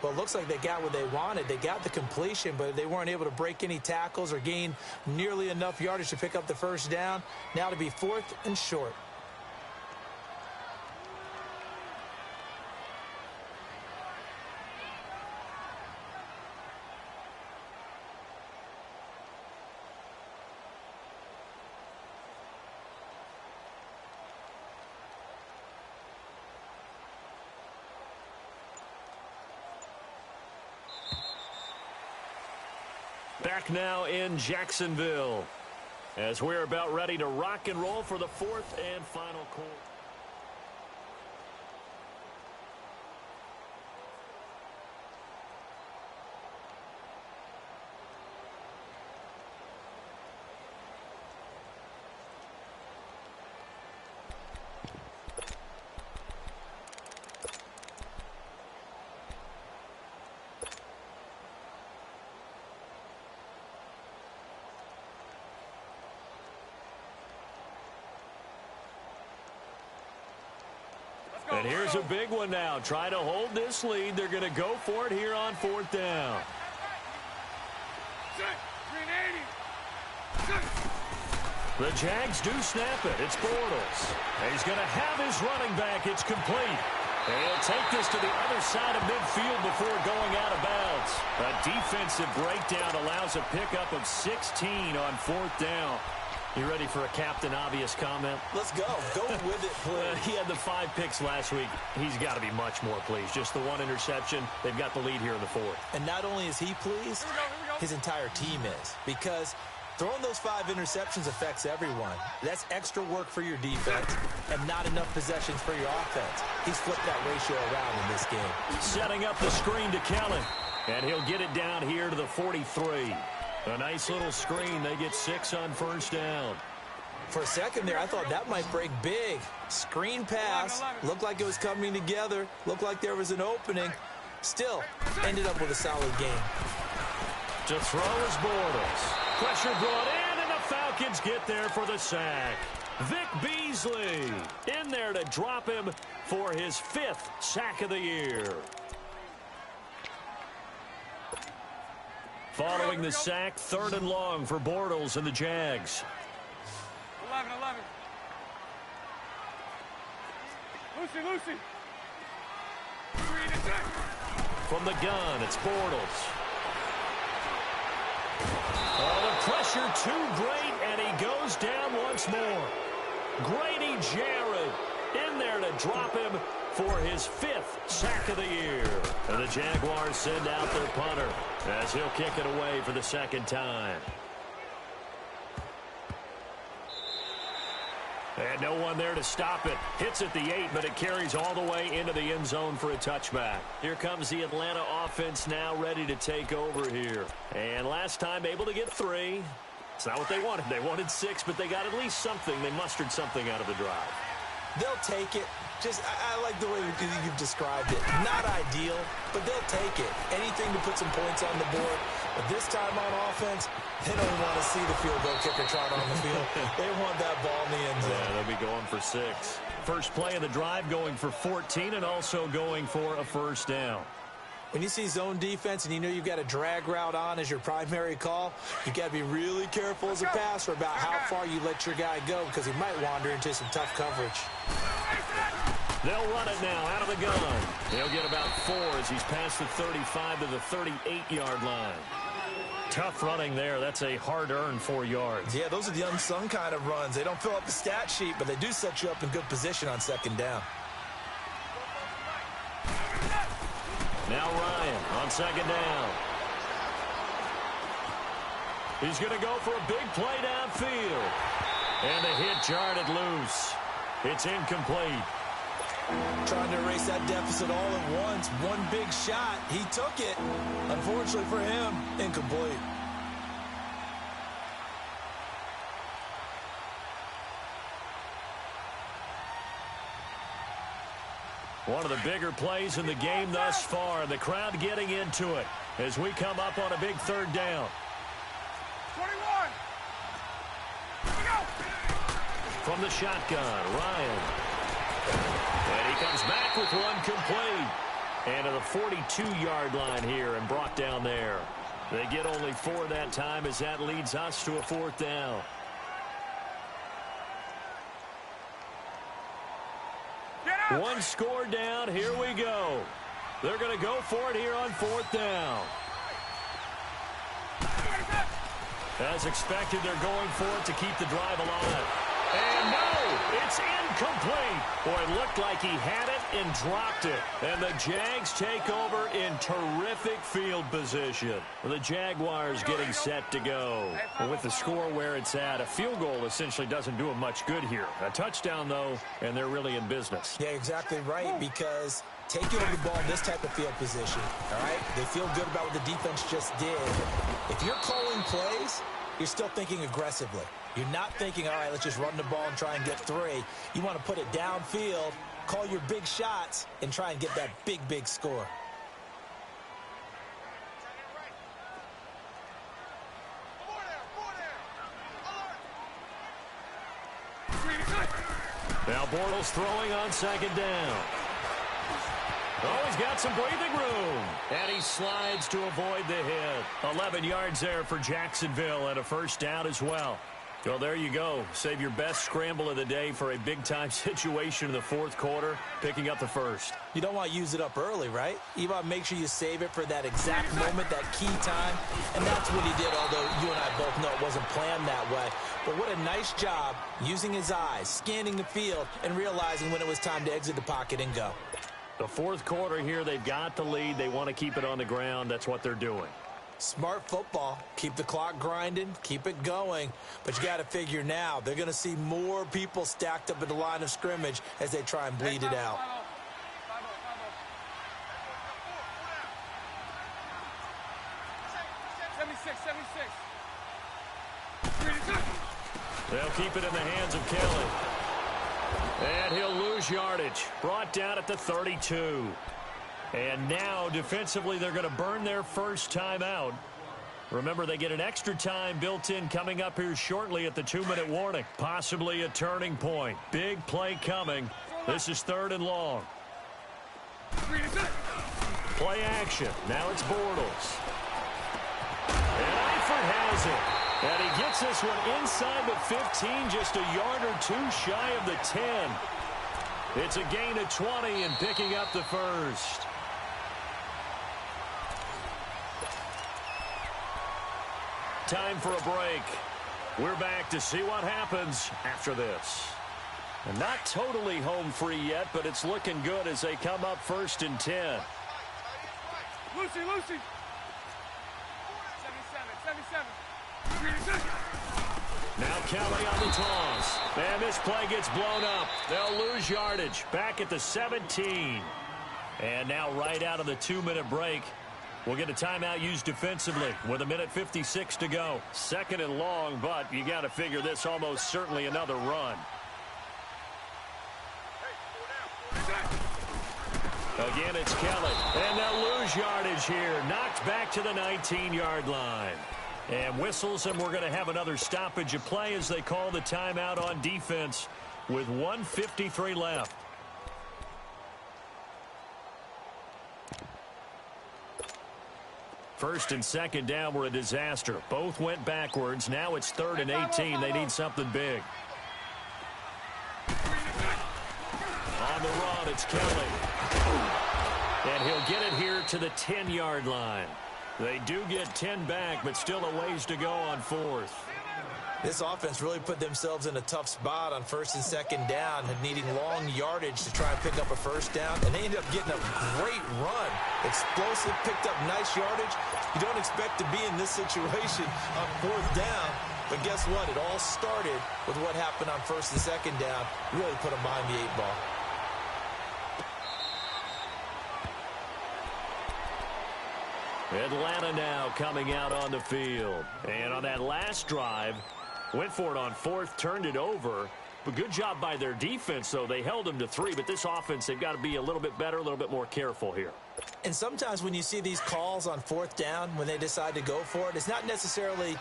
Well, it looks like they got what they wanted. They got the completion, but they weren't able to break any tackles or gain nearly enough yardage to pick up the 1st down. Now to be 4th and short. Back now in Jacksonville as we're about ready to rock and roll for the 4th and final quarter. And here's a big one now. Trying to hold this lead. They're going to go for it here on 4th down. The Jags do snap it. It's Bortles. He's going to have his running back. It's complete. And he'll take this to the other side of midfield before going out of bounds. A defensive breakdown allows a pickup of 16 on 4th down. You ready for a Captain Obvious comment? Let's go. Go with it, please. He had the 5 picks last week. He's got to be much more pleased. Just the 1 interception. They've got the lead here in the 4th. And not only is he pleased, his entire team is. Because throwing those 5 interceptions affects everyone. That's extra work for your defense and not enough possessions for your offense. He's flipped that ratio around in this game. Setting up the screen to Kellen. And he'll get it down here to the 43. A nice little screen. They get 6 on 1st down. For a second there, I thought that might break big. Screen pass, looked like it was coming together, looked like there was an opening. Still, ended up with a solid game. To throw is Bortles. Pressure brought in, and the Falcons get there for the sack. Vic Beasley in there to drop him for his 5th sack of the year. Following the sack, 3rd and long for Bortles and the Jags. 11. Lucy. From the gun, it's Bortles. Oh, the pressure too great, and he goes down once more. Grady Jarrett in there to drop him for his 5th sack of the year. And the Jaguars send out their punter as he'll kick it away for the 2nd time. And no one there to stop it. Hits at the 8, but it carries all the way into the end zone for a touchback. Here comes the Atlanta offense now ready to take over here. And last time able to get 3. It's not what they wanted. They wanted 6, but they got at least something. They mustered something out of the drive. They'll take it. I like the way you've described it. Not ideal, but they'll take it. Anything to put some points on the board. But this time on offense, they don't want to see the field goal kicker trot on the field. They want that ball in the end zone. Yeah, they'll be going for 6. First play of the drive going for 14 and also going for a 1st down. When you see zone defense and you know you've got a drag route on as your primary call, you've got to be really careful as a passer about how far you let your guy go because he might wander into some tough coverage. They'll run it now out of the gun. They'll get about 4 as he's past the 35 to the 38-yard line. Tough running there. That's a hard-earned 4 yards. Yeah, those are the unsung kind of runs. They don't fill up the stat sheet, but they do set you up in good position on 2nd down. Now Ryan on 2nd down. He's going to go for a big play downfield. And the hit jarred it loose. It's incomplete. Trying to erase that deficit all at once. One big shot. He took it. Unfortunately for him, incomplete. One of the bigger plays in the game thus far. The crowd getting into it as we come up on a big 3rd down. 21. Here we go. From the shotgun, Ryan. And he comes back with one complete. And to the 42-yard line here and brought down there. They get only 4 that time as that leads us to a 4th down. One score down. Here we go. They're going to go for it here on 4th down. As expected, they're going for it to keep the drive alive. And no, it's incomplete. Boy, it looked like he had it and dropped it. And the Jags take over in terrific field position. The Jaguars getting set to go. And with the score where it's at, a field goal essentially doesn't do them much good here. A touchdown, though, and they're really in business. Yeah, exactly right, because taking over the ball in this type of field position, all right, they feel good about what the defense just did. If you're calling plays, you're still thinking aggressively. You're not thinking, all right, let's just run the ball and try and get 3. You want to put it downfield, call your big shots, and try and get that big, big score. Now Bortles throwing on 2nd down. Oh, he's got some breathing room. And he slides to avoid the hit. 11 yards there for Jacksonville and a 1st down as well. Well, there you go. Save your best scramble of the day for a big-time situation in the 4th quarter, picking up the 1st. You don't want to use it up early, right? You want to make sure you save it for that exact moment, that key time. And that's what he did, although you and I both know it wasn't planned that way. But what a nice job using his eyes, scanning the field, and realizing when it was time to exit the pocket and go. The 4th quarter here, they've got the lead. They want to keep it on the ground. That's what they're doing. Smart football. Keep the clock grinding. Keep it going. But you got to figure now, they're going to see more people stacked up at the line of scrimmage as they try and bleed it out. 76. They'll keep it in the hands of Kelly. And he'll lose yardage. Brought down at the 32. And now, defensively, they're going to burn their first timeout. Remember, they get an extra time built in coming up here shortly at the 2-minute warning. Possibly a turning point. Big play coming. This is 3rd and long. Play action. Now it's Bortles. And Eifert has it. And he gets this one inside the 15, just a yard or two shy of the 10. It's a gain of 20 and picking up the first. Time for a break. We're back to see what happens after this. And not totally home free yet, but it's looking good as they come up 1st and 10. Lucy. 77. Now Kelly on the toss. And this play gets blown up. They'll lose yardage. Back at the 17. And now right out of the 2-minute break, we'll get a timeout used defensively with 1:56 to go. 2nd and long, but you got to figure this almost certainly another run. Again, it's Kelly. And they'll lose yardage here. Knocked back to the 19-yard line. And whistles, and we're going to have another stoppage of play as they call the timeout on defense with 1:53 left. First and 2nd down were a disaster. Both went backwards. Now it's 3rd and 18. They need something big. On the run, it's Kelly. And he'll get it here to the 10-yard line. They do get 10 back, but still a ways to go on 4th. This offense really put themselves in a tough spot on 1st and 2nd down, needing long yardage to try and pick up a 1st down, and they ended up getting a great run. Explosive, picked up nice yardage. You don't expect to be in this situation on 4th down, but guess what? It all started with what happened on 1st and 2nd down. Really put them behind the 8 ball. Atlanta now coming out on the field. And on that last drive, went for it on 4th, turned it over. But good job by their defense, though. They held them to 3. But this offense, they've got to be a little bit better, a little bit more careful here. And sometimes when you see these calls on 4th down, when they decide to go for it, it's not necessarily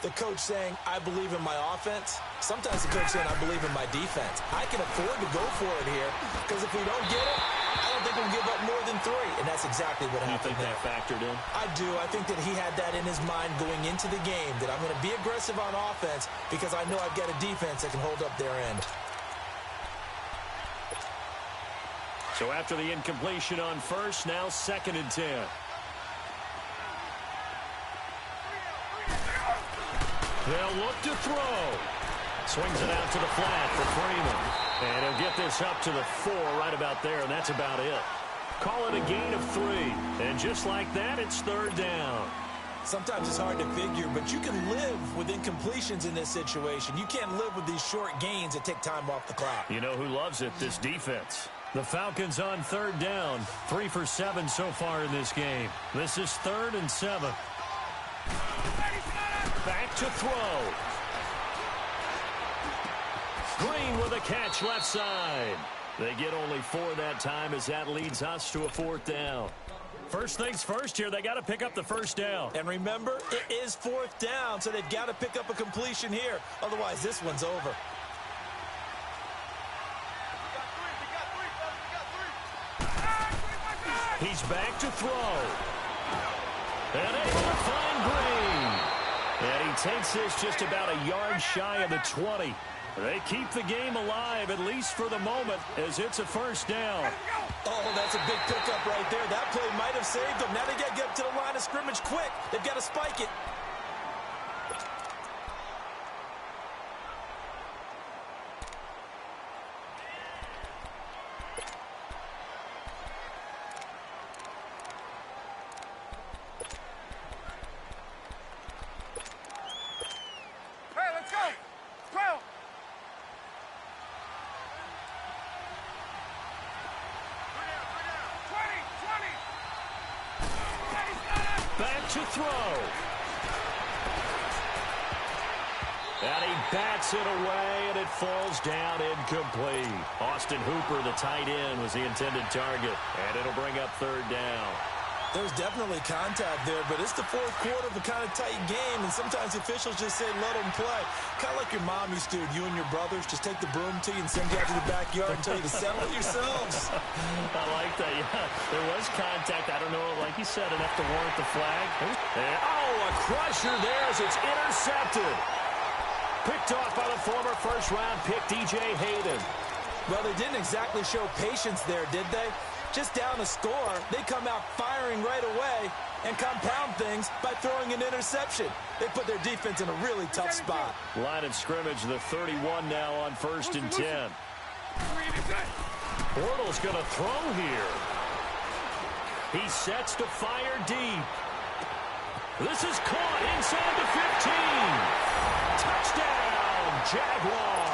the coach saying, I believe in my offense. Sometimes the coach saying, I believe in my defense. I can afford to go for it here because if we don't get it, I don't think we'll give up more than 3. And that's exactly what happened. You think that factored in? I do. I think that he had that in his mind going into the game, that I'm going to be aggressive on offense because I know I've got a defense that can hold up their end. So after the incompletion on 1st, now 2nd and 10. They'll look to throw. Swings it out to the flat for Freeman. And he'll get this up to the 4 right about there, and that's about it. Call it a gain of 3. And just like that, it's 3rd down. Sometimes it's hard to figure, but you can live with incompletions in this situation. You can't live with these short gains that take time off the clock. You know who loves it? This defense. The Falcons on 3rd down. 3 for 7 so far in this game. This is 3rd and 7. Back to throw. Green with a catch left side. They get only 4 that time as that leads us to a 4th down. First things first here, they got to pick up the 1st down. And remember, it is 4th down, so they've got to pick up a completion here. Otherwise, this one's over. He's back to throw. And able to find Green. And he takes this just about a yard shy of the 20. They keep the game alive, at least for the moment, as it's a 1st down. Oh, that's a big pickup right there. That play might have saved them. Now they got to get up to the line of scrimmage quick. They've got to spike it. Back to throw. And he bats it away, and it falls down incomplete. Austin Hooper, the tight end, was the intended target, and it'll bring up third down. There's definitely contact there, but it's the fourth quarter of a kind of tight game, and sometimes officials just say, let them play. Kind of like your mom used to, you and your brothers just take the broom to you and send you out to the backyard and tell you to settle it yourselves. I like that, yeah. There was contact. I don't know, like you said, enough to warrant the flag. And, a crusher there as it's intercepted. Picked off by the former first-round pick, DJ Hayden. Well, they didn't exactly show patience there, did they? Just down a score, they come out firing right away and compound things by throwing an interception. They put their defense in a really tough spot. Line of scrimmage, the 31 now on 1st and 10. Bortles going to throw here. He sets to fire deep. This is caught inside the 15. Touchdown, Jaguars.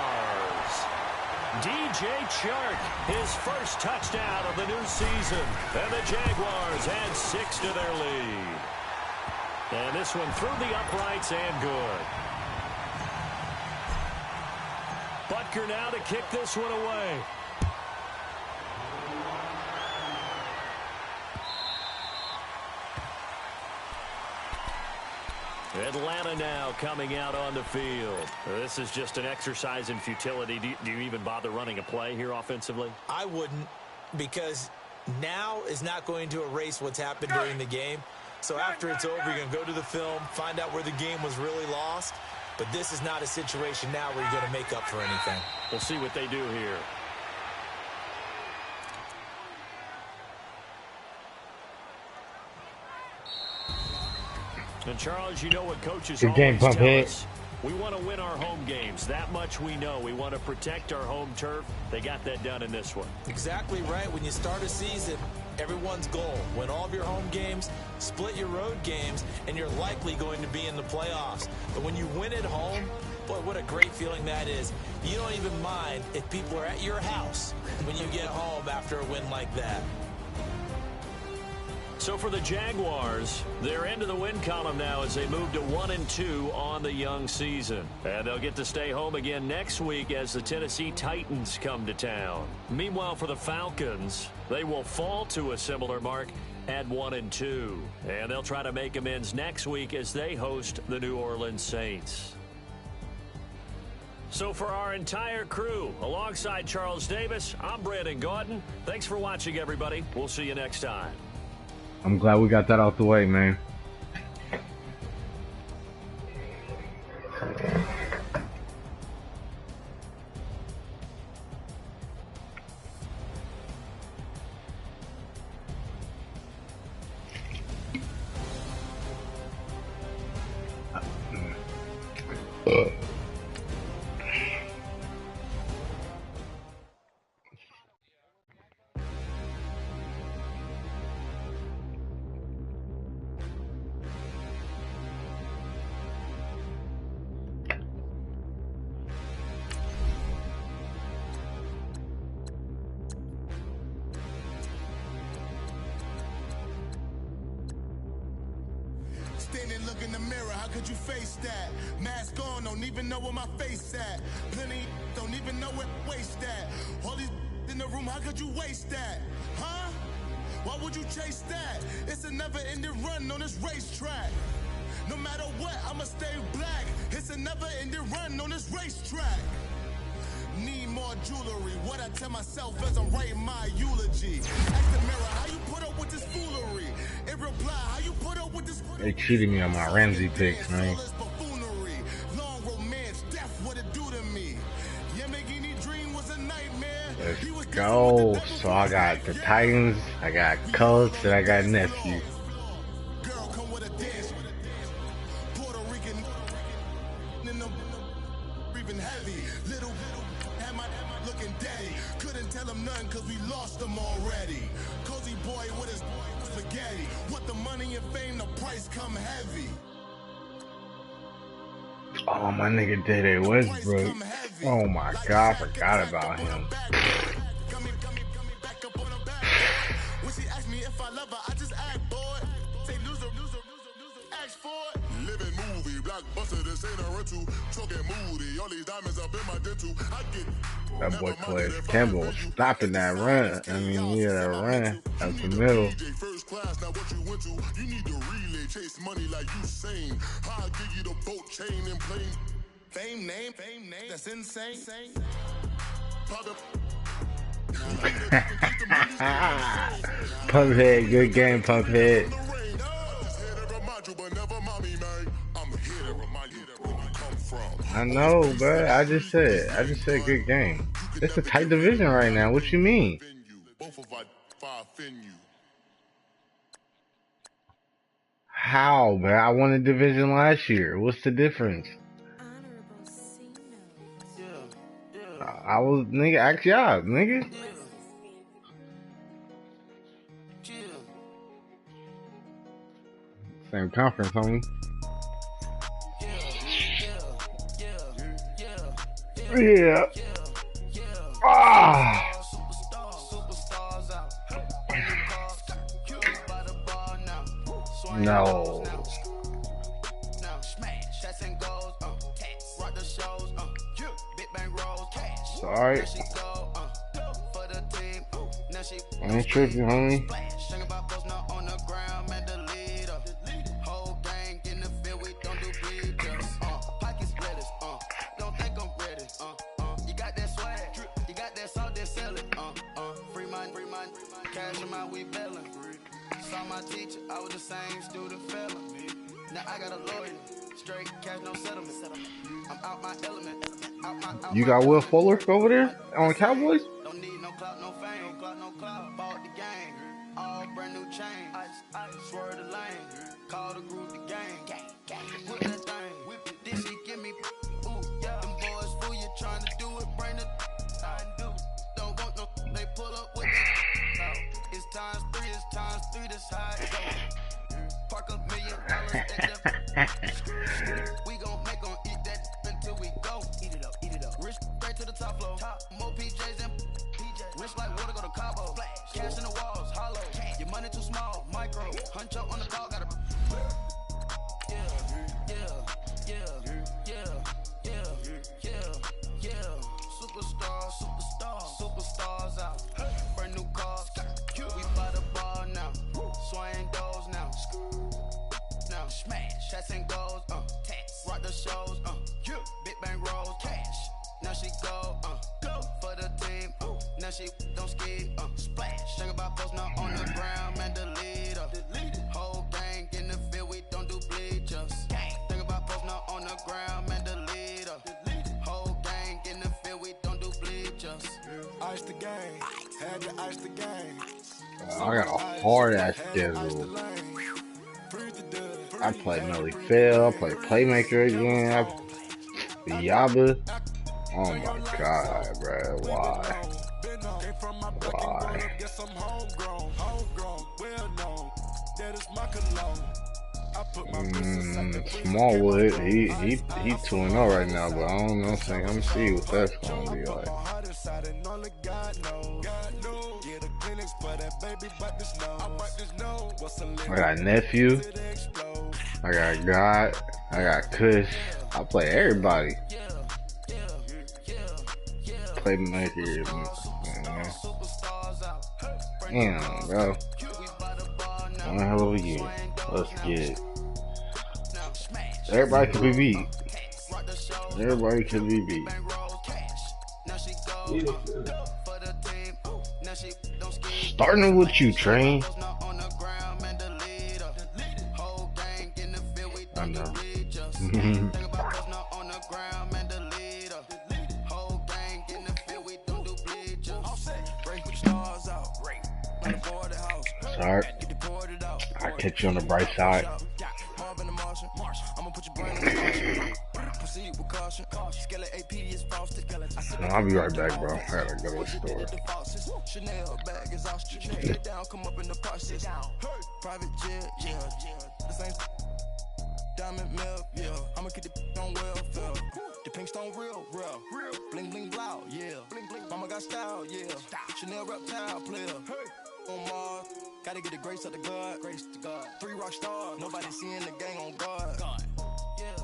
DJ Chark, his first touchdown of the new season. And the Jaguars add 6 to their lead. And this one through the uprights and good. Butker now to kick this one away. Atlanta now coming out on the field. This is just an exercise in futility. Do you even bother running a play here offensively? I wouldn't, because now is not going to erase what's happened during the game. So after it's over, you're going to go to the film, find out where the game was really lost. But this is not a situation now where you're going to make up for anything. We'll see what they do here. And Charles, you know what coaches always tell us. We want to win our home games. That much we know. We want to protect our home turf. They got that done in this one. Exactly right. When you start a season, everyone's goal: win all of your home games, split your road games, and you're likely going to be in the playoffs. But when you win at home, boy, what a great feeling that is. You don't even mind if people are at your house when you get home after a win like that. So for the Jaguars, they're into the win column now as they move to 1-2 on the young season. And they'll get to stay home again next week as the Tennessee Titans come to town. Meanwhile, for the Falcons, they will fall to a similar mark at 1-2. And they'll try to make amends next week as they host the New Orleans Saints. So for our entire crew, alongside Charles Davis, I'm Brandon Gauton. Thanks for watching, everybody. We'll see you next time. I'm glad we got that out the way, man. Standing, look in the mirror, how could you face that? Mask on, don't even know where my face at. Plenty, don't even know where waste at. All these in the room, how could you waste that? Huh? Why would you chase that? It's a never-ending run on this racetrack. No matter what, I'ma stay black. It's a never-ending run on this racetrack. Need more jewelry. What I tell myself as I'm writing my eulogy. Ask the mirror, how you put up with this foolery? It reply, how you put up with this? They cheated me on my Ramsey picks, man. Long romance, death, what it do to me. Yamagini dream was a nightmare. Let's go. So I got the Titans, I got Colts, and I got Nephew. Girl, come with a dance. Puerto Rican in the breathing heavy. Little had my looking daddy. Couldn't tell him nothing cause we lost him already. Cozy boy with his spaghetti. What the money and fame, the price come heavy. Oh, my nigga Dede Westbrook. Oh my God, I forgot about him. When she asked me if I love her, I just act bored. Say loser, ask for it. Living movie, blah blockbuster, this ain't a rental. Choking moody, all these diamonds up in my dental. I get that boy Clay Campbell was stopping that run. I mean, yeah, that run up the middle. First class, now what you went to? You need to relay, chase money like you sane. I'll give you the boat chain and plane. Fame name, that's insane. Pumphead, good game, Pumphead. I know, bro. I just said good game. It's a tight division right now. What you mean? How, bro? I won a division last year. What's the difference? I was, nigga, act y'all, nigga. Same conference, homie. Yeah. Ah. No. Sorry. I ain't tripping, homie. I was the same student fella. Now I got a lawyer. Straight cash, no settlement. I'm out my element. You got Will Fuller over there on the Cowboys? Don't need no clout, no fame. No clout. Bought the game. All brand new chain. I swerve the lane. Call the group the gang. Whip that thing. Whip it. This shit give me. Ooh, yeah. Them boys fool you trying to do it. Bring it. I do. Don't want no. They pull up with it. It's times 3. This high. Park $1 million at the. We gon' eat that until we go. Eat it up. Rich straight to the top floor. More PJs and rich like water go to Cabo. Cash in the walls, hollow. Your money too small, micro. Huncho on the call, gotta. Superstars out. Brand new cars. We by the bar now. Swing doors now. Now smash. Shots and goals. Tax. Rock the shows. Big bang rolls. Cash. Now she go. Go for the team. Now she don't ski. Splash. Think about post now on the ground. Man, the leader. Whole gang in the field. We don't do bleachers. Think about post now on the ground. Man, the leader. Whole gang in the field. We don't do bleachers. Ice the game. Had to ice the game. I got a hard ass schedule. I play Melly Fail, I play Playmaker again, I play Yaba. Oh my god, bro, why? Smallwood, he 2-0 right now, but I don't know. I'm gonna see what that's gonna be like. I got Nephew, I got God, I got Kush. I play everybody. Playmaker, man. Damn, bro. One hell of a year. Let's get it. Everybody can be beat. Everybody can be beat. Starting with you, Train. I know. Sorry. I'll catch you on the bright side. I'll be right back, bro. I gotta go to the store. Private jet, yeah. Diamond milk, yeah. I'ma keep the on welfare. The pink stone real. Bling bling loud, yeah. Mama got style, yeah. Chanel reptile player. On Mars, gotta get the grace of the God. 3 rock stars, nobody seeing the gang on guard. Yeah.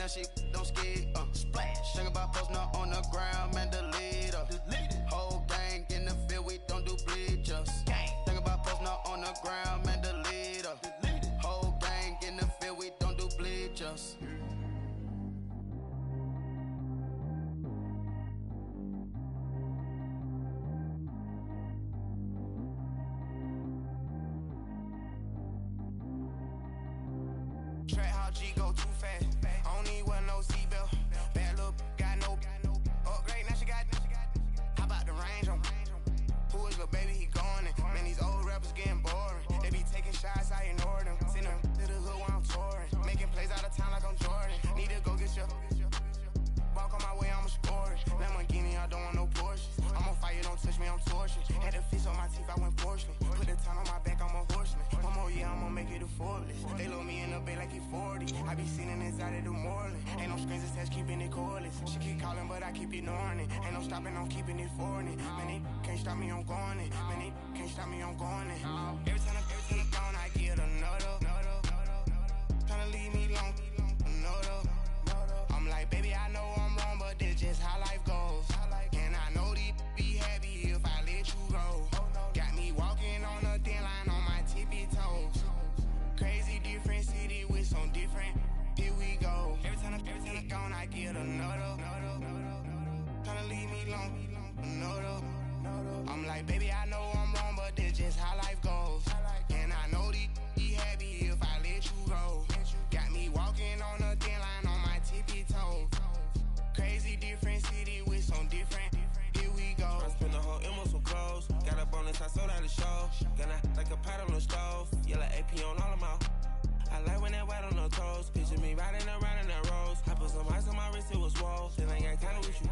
shit don't skid, splash. Think about posting up on the ground, man, delete her. Whole gang in the field, we don't do bleachers. Think about posting up on the ground, man, delete her. Whole gang in the field, we don't do bleachers. Track how G go too fast. I don't need wear no seatbelt. Bad look, got no upgrade. Now she got. How about the range on? Who is the baby? He going in. Man, these old rappers getting boring. They be taking shots, I ignore them. Send them to the hood while I'm touring. Making plays out of town like I'm Jordan. Need to go get your. Walk on my way, I'ma score it. Lamborghini, I don't want no Porsches. I'm on fire, don't touch me, I'm tortured. Had the fish on my teeth, I went porcelain. Put the town on my back, I'm a horseman. One more year, I'ma make it a Forbes. They load me in the bay like he 40. I be sitting inside of the Moreland. Ain't no screens attached, keeping it cordless. She keep calling, but I keep ignoring it. Ain't no stopping, I'm keeping it for it. Man, it can't stop me, I'm going it. Man, it can't stop me, I'm going it. Every time I'm gone, I get another. Tryna leave me long, another. I'm like, baby, I know I'm wrong, but this just how life goes. And I know these be happy if I let you go. Got me walking on a thin line on my tippy toes. Crazy different city with some different. Here we go. Every time I'm gone, I get another. Tryna leave me long, another. I'm like, baby, I know I'm wrong, but this just how life goes. And I know these be happy if I let you go. Got me walking on a thin line on my tippy toes. Crazy different city with some different. Here we go. I spent the whole M on some clothes. Got a bonus, I sold out the show. Gonna like a pot on the stove. Yellow AP on all of my. I like when that white on the toes. Picture me riding around in that rose. I put some ice on my wrist, it was swole. Still ain't got time with you.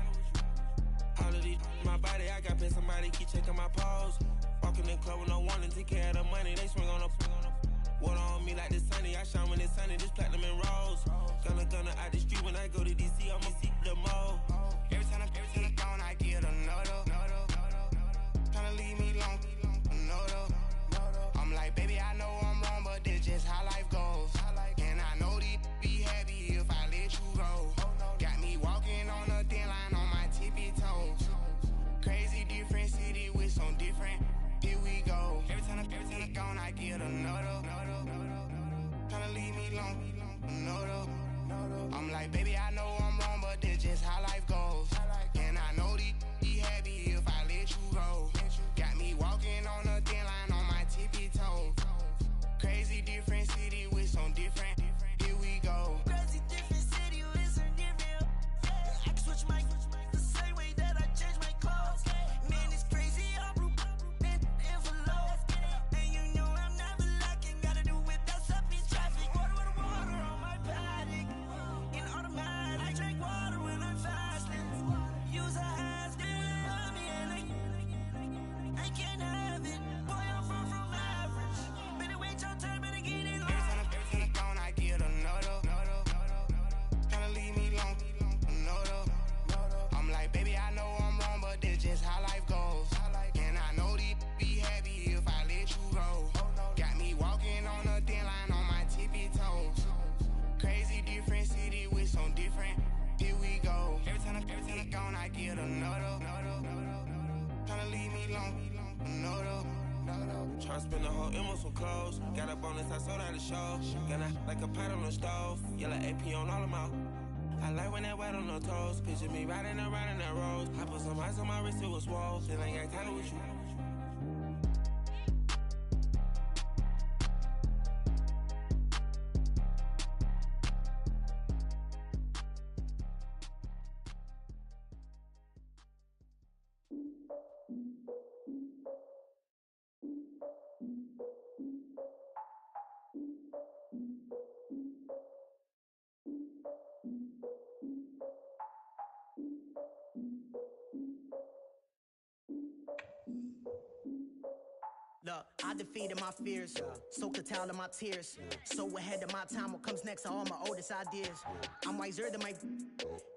All of these, my body, I got paid somebody keep checking my pose. Walking in the club with no warning, take care of the money. They swing on the. Water on me like the sunny, I shine when it's sunny, this platinum and rose. Gonna out the street when I go to DC, I'ma see the mall. Every time I'm gone, I get another. Tryna leave me long, another. I'm like, baby, I know I'm wrong, but this just how life goes. And I know these be happy if I let you go. Got me walking on a thin line on my tippy toes. Crazy different city with some different. Here we go. Every time I'm gone, I get another. Tryna leave me long, another. I'm like, baby, I know I'm wrong, but this just how life goes. And I know these be happy if I let you go. Got me walking on a thin line on my tippy toes. Crazy different city with some different. Here we go. Crazy different city with some different. I can switch my the same way that I change my clothes. Man, it's crazy. I'm and you know I'm never lacking. Gotta do without stopping traffic. Water on my paddock. In automatic. I drink water when I'm fasting. Use a hands, give me and I can't have it. Boy, I'm from average. Better wait your turn, better get it on. Every time I'm gone, I get another. Tryna leave me long, another. I'm like, baby, I know I'm wrong, but this just how life goes. And I know these be happy if I let you go. Got me walking on a thin line on my tippy toes. Crazy different city with some different. Here we go. Every time I'm gone, I get another. Tryna leave me long, another. Tryna spend the whole M on some clothes. Got a bonus, I sold out the show. Gonna like a pot on the stove. Yellow AP on all of my. I like when that white on the toes. Picture me riding around in that rose. I put some ice on my wrist, it was swole. Still ain't got time with you. Look, I defeated my fears, soaked a towel in my tears. So ahead of my time, what comes next are all my oldest ideas. I'm wiser than my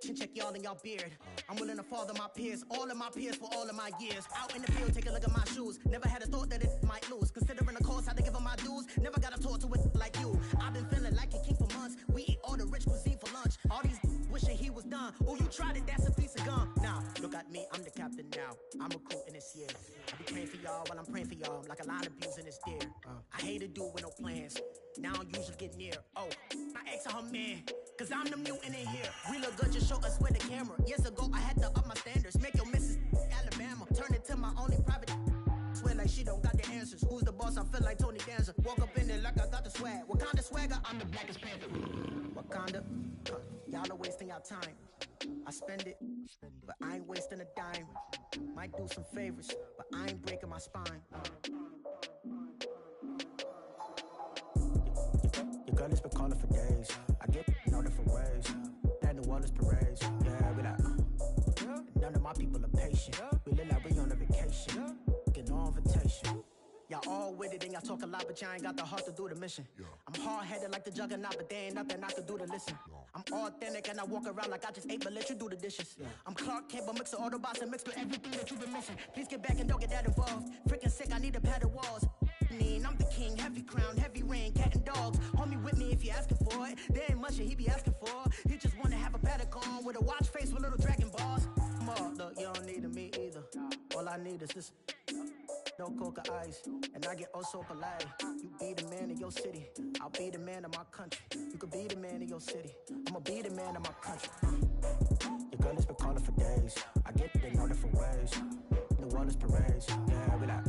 chin check y'all in y'all beard. I'm willing to father my peers, all of my peers for all of my years. Out in the field, take a look at my shoes. Never had a thought that it might lose. Considering the cost, I had to give them my dues. Never got a talk to it like you. I've been feeling like a king for months. We eat all the rich cuisine for lunch. All these wishing he was done. Oh, you tried it, that's a piece of gum. Now, look at me, I'm the captain now. I'm recruiting this year. I be praying for y'all while I'm praying for y'all. I'm like a line of abusing this deer. I hate a dude with no plans. Now I don't usually get near. Oh, my ex on her man. Cause I'm the mutant in here. We look good, just show us where the camera. Years ago, I had to up my standards. Make your missus Alabama. Turn it to my only private. Swear like she don't got the answers. Who's the boss? I feel like Tony Danza. Walk up in there like I got the swag. What kind of swagger? I'm the blackest panther. Wakanda. Y'all are wasting your time. I spend it, but I ain't wasting a dime. Might do some favors, but I ain't breaking my spine. Your girl has been calling for days. I get in all different ways. That New Orleans parades. Yeah, we like, none of my people are patient. We look like we on a vacation. Get no invitation. Y'all all with it and y'all talk a lot, but y'all ain't got the heart to do the mission. I'm hard-headed like the juggernaut, but there ain't nothing I can do to listen. I'm authentic and I walk around like I just ate, but let you do the dishes. I'm Clark Kent, but mix the Autobots and mix with everything that you've been missing. Please get back and don't get that involved. Freaking sick, I need a padded walls. I'm the king, heavy crown, heavy rain, cat and dogs. Homie with me if you asking for it. There ain't much that he be asking for. He just wanna have a paddock on with a watch face with little dragon balls. Look, you don't need me either. All I need is this. No coca ice, and I get oh so polite. You be the man of your city, I'll be the man of my country. You could be the man of your city, I'ma be the man of my country. Your girl has been calling for days. I get it in all different ways. New Orleans parades, yeah, we like.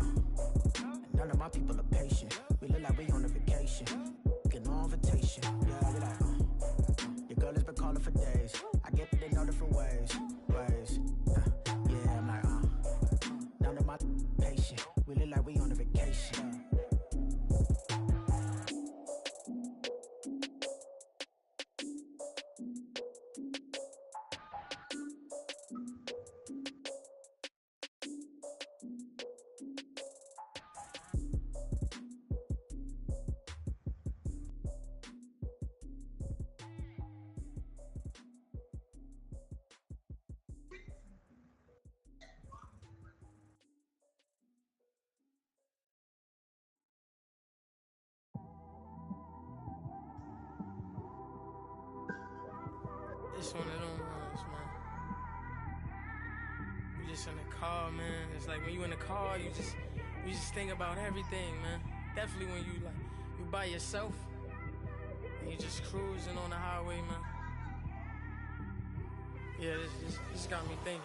None of my people are patient. We look like we on a vacation. Get no invitation, yeah, we like. Your girl has been calling for days. I get it in all different ways. Yeah, I'm like, none of my patient. We look like we on a vacation. It's one of them ones, man. You just in the car, man. It's like when you in the car, you just think about everything, man. Definitely when you by yourself and you just cruising on the highway, man. Yeah, this got me thinking.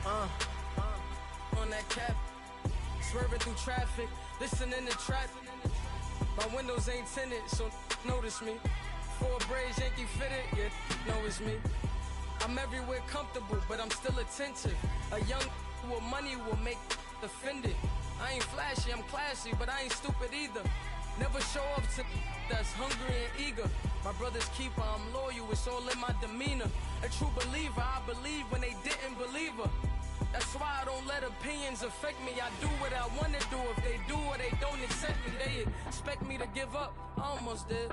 On that cap, swerving through traffic, listening to trap. My windows ain't tinted, so notice me. Four braids, Yankee fitted, yeah, know it's me. I'm everywhere comfortable, but I'm still attentive. A young with money will make offended. I ain't flashy, I'm classy, but I ain't stupid either. Never show up to that's hungry and eager. My brother's keeper, I'm loyal, it's all in my demeanor. A true believer, I believe when they didn't believe her. That's why I don't let opinions affect me. I do what I want to do. If they do or they don't accept me, they expect me to give up. I almost did.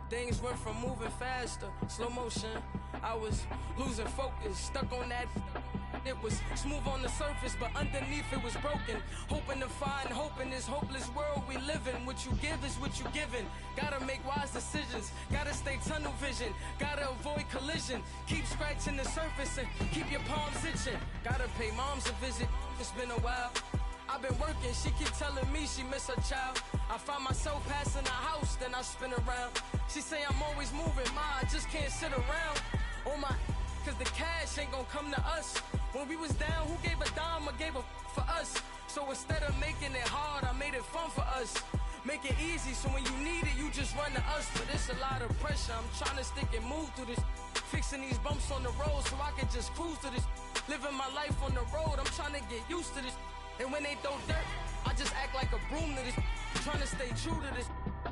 Things went from moving faster, slow motion. I was losing focus, stuck on that. It was smooth on the surface, but underneath it was broken. Hoping to find hope in this hopeless world we live in. What you give is what you given. Gotta make wise decisions. Gotta stay tunnel vision. Gotta avoid collision. Keep scratching the surface and keep your palms itching. Gotta pay moms a visit. It's been a while. I've been working, she keep telling me she miss her child. I find myself passing the house, then I spin around. She say I'm always moving, ma, I just can't sit around. Oh my, cause the cash ain't gonna come to us. When we was down, who gave a dime or gave a for us? So instead of making it hard, I made it fun for us. Make it easy, so when you need it, you just run to us. But it's a lot of pressure, I'm trying to stick and move through this. Fixing these bumps on the road so I can just cruise to this. Living my life on the road, I'm trying to get used to this. And when they throw dirt, I just act like a broom to this. Trying to stay true to this.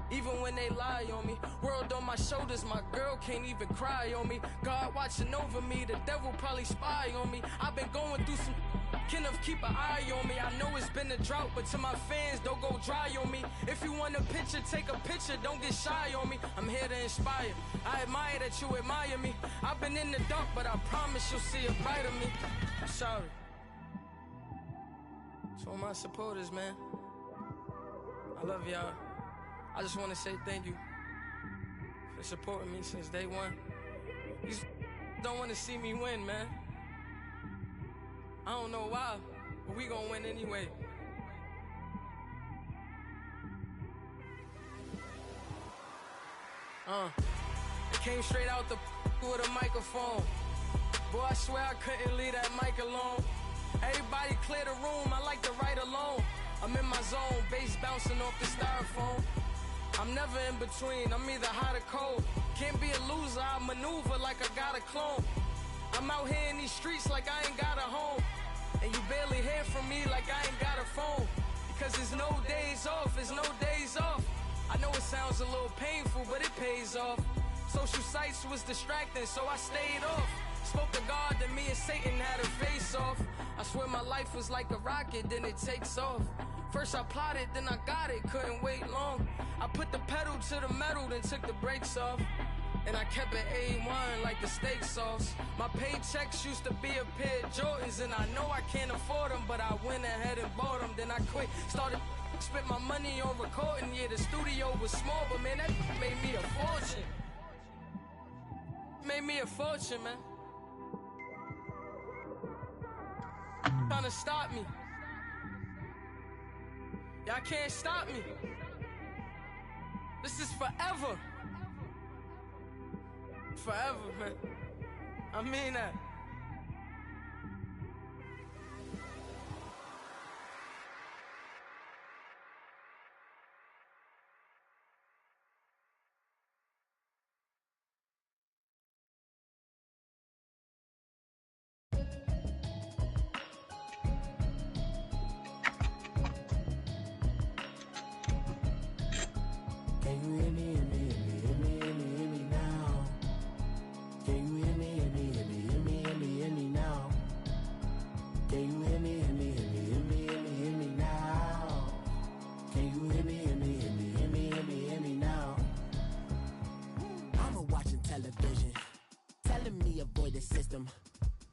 Even when they lie on me. World on my shoulders, my girl can't even cry on me. God watching over me, the devil probably spy on me. I've been going through some, Kenneth keep an eye on me. I know it's been a drought, but to my fans, don't go dry on me. If you want a picture, take a picture, don't get shy on me. I'm here to inspire, I admire that you admire me. I've been in the dark, but I promise you'll see a brighter me. I'm sorry. To all my supporters, man, I love y'all. I just want to say thank you for supporting me since day one. These don't want to see me win, man. I don't know why, but we gonna win anyway. I came straight out the with a microphone. Boy, I swear I couldn't leave that mic alone. Everybody clear the room, I like to write alone. I'm in my zone, bass bouncing off the styrofoam. I'm never in between, I'm either hot or cold. Can't be a loser, I maneuver like I got a clone. I'm out here in these streets like I ain't got a home. And you barely hear from me like I ain't got a phone. Because there's no days off, there's no days off. I know it sounds a little painful, but it pays off. Social sites was distracting, so I stayed off. Spoke to God, then me and Satan had a face off. I swear my life was like a rocket, then it takes off. First I plotted, then I got it, couldn't wait long. I put the pedal to the metal, then took the brakes off. And I kept it A1 like the steak sauce. My paychecks used to be a pair of Jordans, and I know I can't afford them, but I went ahead and bought them. Then I quit, started spent my money on recording. Yeah, the studio was small, but man, that made me a fortune. Made me a fortune, man. Trying to stop me. Y'all can't stop me. This is forever. Forever, man. I mean that.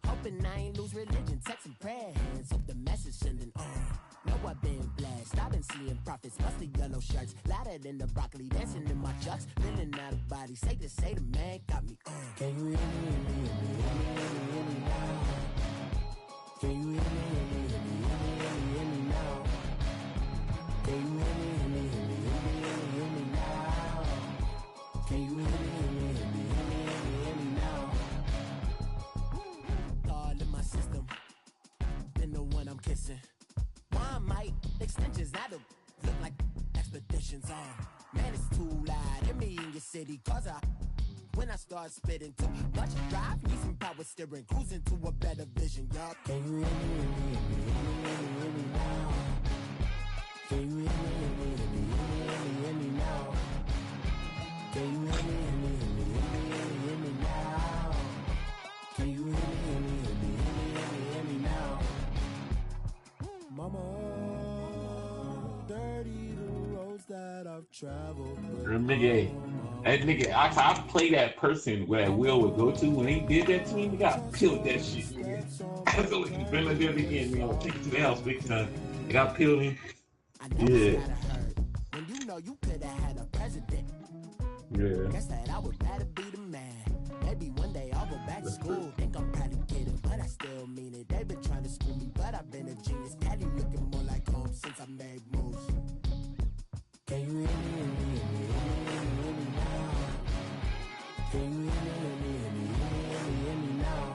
Hoping I ain't lose religion, text and prayer hands, hope the message sending on. Know I've been blessed, I've been seeing prophets, mostly yellow shirts, louder than the broccoli, dancing in my chucks, feeling out of body, say the man got me on. Can you hear me, hear me now? Can you hear me, hear me now? Can you hear me, hear me now? Can you hear me, hear me now? All in my system, then the one I'm kissing. One might extensions that'll look like expeditions on. Man, it's too loud. Hit me in your city, cause when I start spitting too much drive, need some power steering, cruising to a better vision, y'all. Can you hear me, hear me now? Can you hear me, hear me now? Can you hear me, hear me now? Can you hear me, hear me now? Mama, dirty the roads that I've traveled. That nigga, I play that person where that Will would go to when he did that to me. He got peeled that shit. That's what he's been like that again. Man, take it to the house big time. They got peeled him. Yeah. When you know you could have had a president. Yeah. Guess that I would rather be the man. Maybe one day I'll go back to school. Think I'm proud to get it, but I still mean it. They've been trying to screw me, but I've been a genius. Caddy looking more like home since I made moves. Can you hear me, hear me now? Can you hear me, hear me now?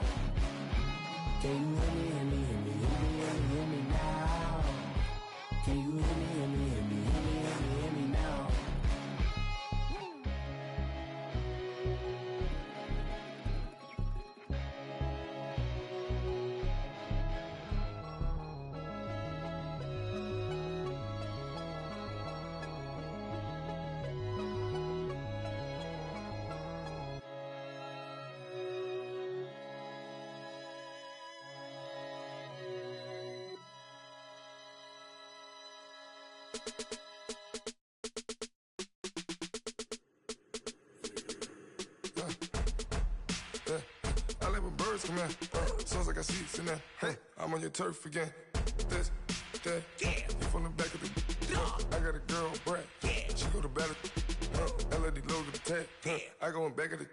Can you hear me, hear me now? Can you hear me, hear me now? I let my birds come in. Sounds like I seats in there. Hey, I'm on your turf again. This, that, you from the back of the. I got a girl, Brad. She go to battle. LED logo the tag. I go in back of the.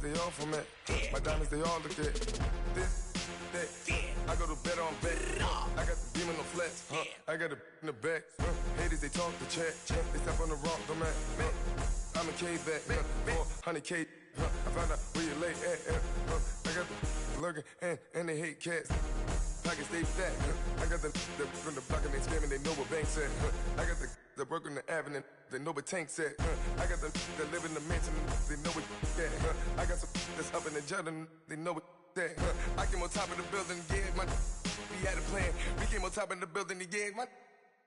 they all from it. My diamonds, they all look at this, that. I go to bed on bed. I got the beam on the flex. I got it in the back. Haters, they talk the chat. They step on the rock, the man. I'm a K-back. 400K. I found out where you lay at. I got the lurking and they hate cats. Pockets stay fat. I got the from the block and they screaming, they know what banks at. I got the work on the avenue, they know what tanks at. I got the live in the mansion, they know what that. I got some that's up in the jet and they know what that. I came on top of the building, yeah, my we had a plan. We came on top of the building, yeah, my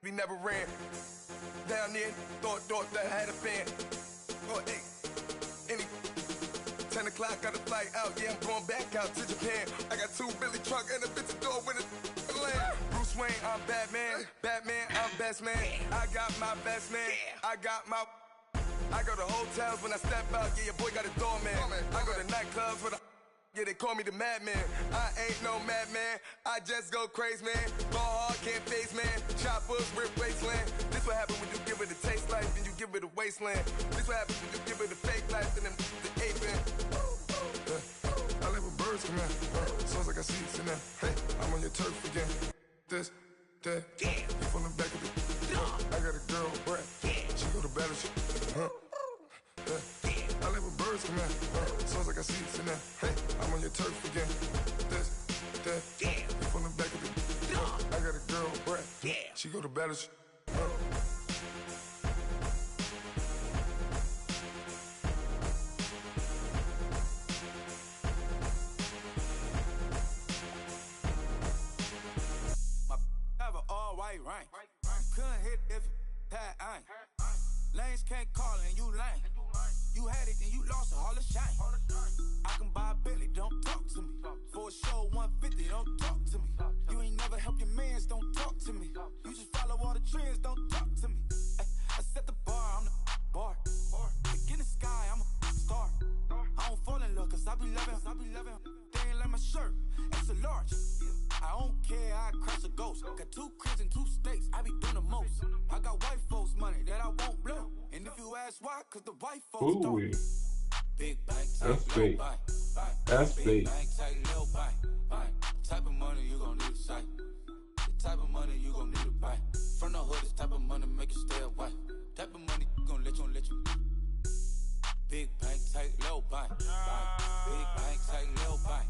we never ran. Down there, thought that I had a fan. Oh, hey, any 10 o'clock, got a flight out, yeah, I'm going back out to Japan. I got 2 Billy truck and a bitch door with a land. Bruce Wayne, I'm Batman. Batman, I'm best man. I got my best man. I go to hotels when I step out, yeah, your boy got a doorman. I go to nightclubs with a yeah, they call me the madman. I ain't no madman. I just go crazy, man. Go hard, can't face, man. Choppers, rip wasteland. This what happen when you give it a taste life and you give it a wasteland. This what happen when you give it a fake life and then the ape in. I live with birds come in. Sounds like I see it in there. Hey, I'm on your turf again. This, that. You from the back of the. I got a girl, Brett. She go to battle shit. I live with birds come in. Sounds like I see it in there. Hey, I'm on your turf again. This, that. You from the back of the. I got a girl, Brett. She go to battle shit. Right. You couldn't hit if you had ain't. Lanes can't call and you lame. You had it and you lost all the shine. I can buy a Billy, don't talk to me. For a show 150, don't talk to me. You ain't never help your mans, don't talk to me. You just follow all the trends, don't talk to me. I set the bar, I'm the bar. Look in the sky, I'm a star. I don't fall in love cause I be loving. They ain't like my shirt, it's a large. I don't care, I crush a ghost. Got 2 cribs in 2 states, I be doing the most. I got white folks money that I won't blow. And if you ask why, cause the white folks don't. Big bank, that's fake. That's fake. Big bank, take little bank. Type of money you gon' need to sight. The type of money you gon' need to buy. From the hood, this type of money make you stay away. Type of money gon' let you. Big bank, take little bank. Big bank, take little bank.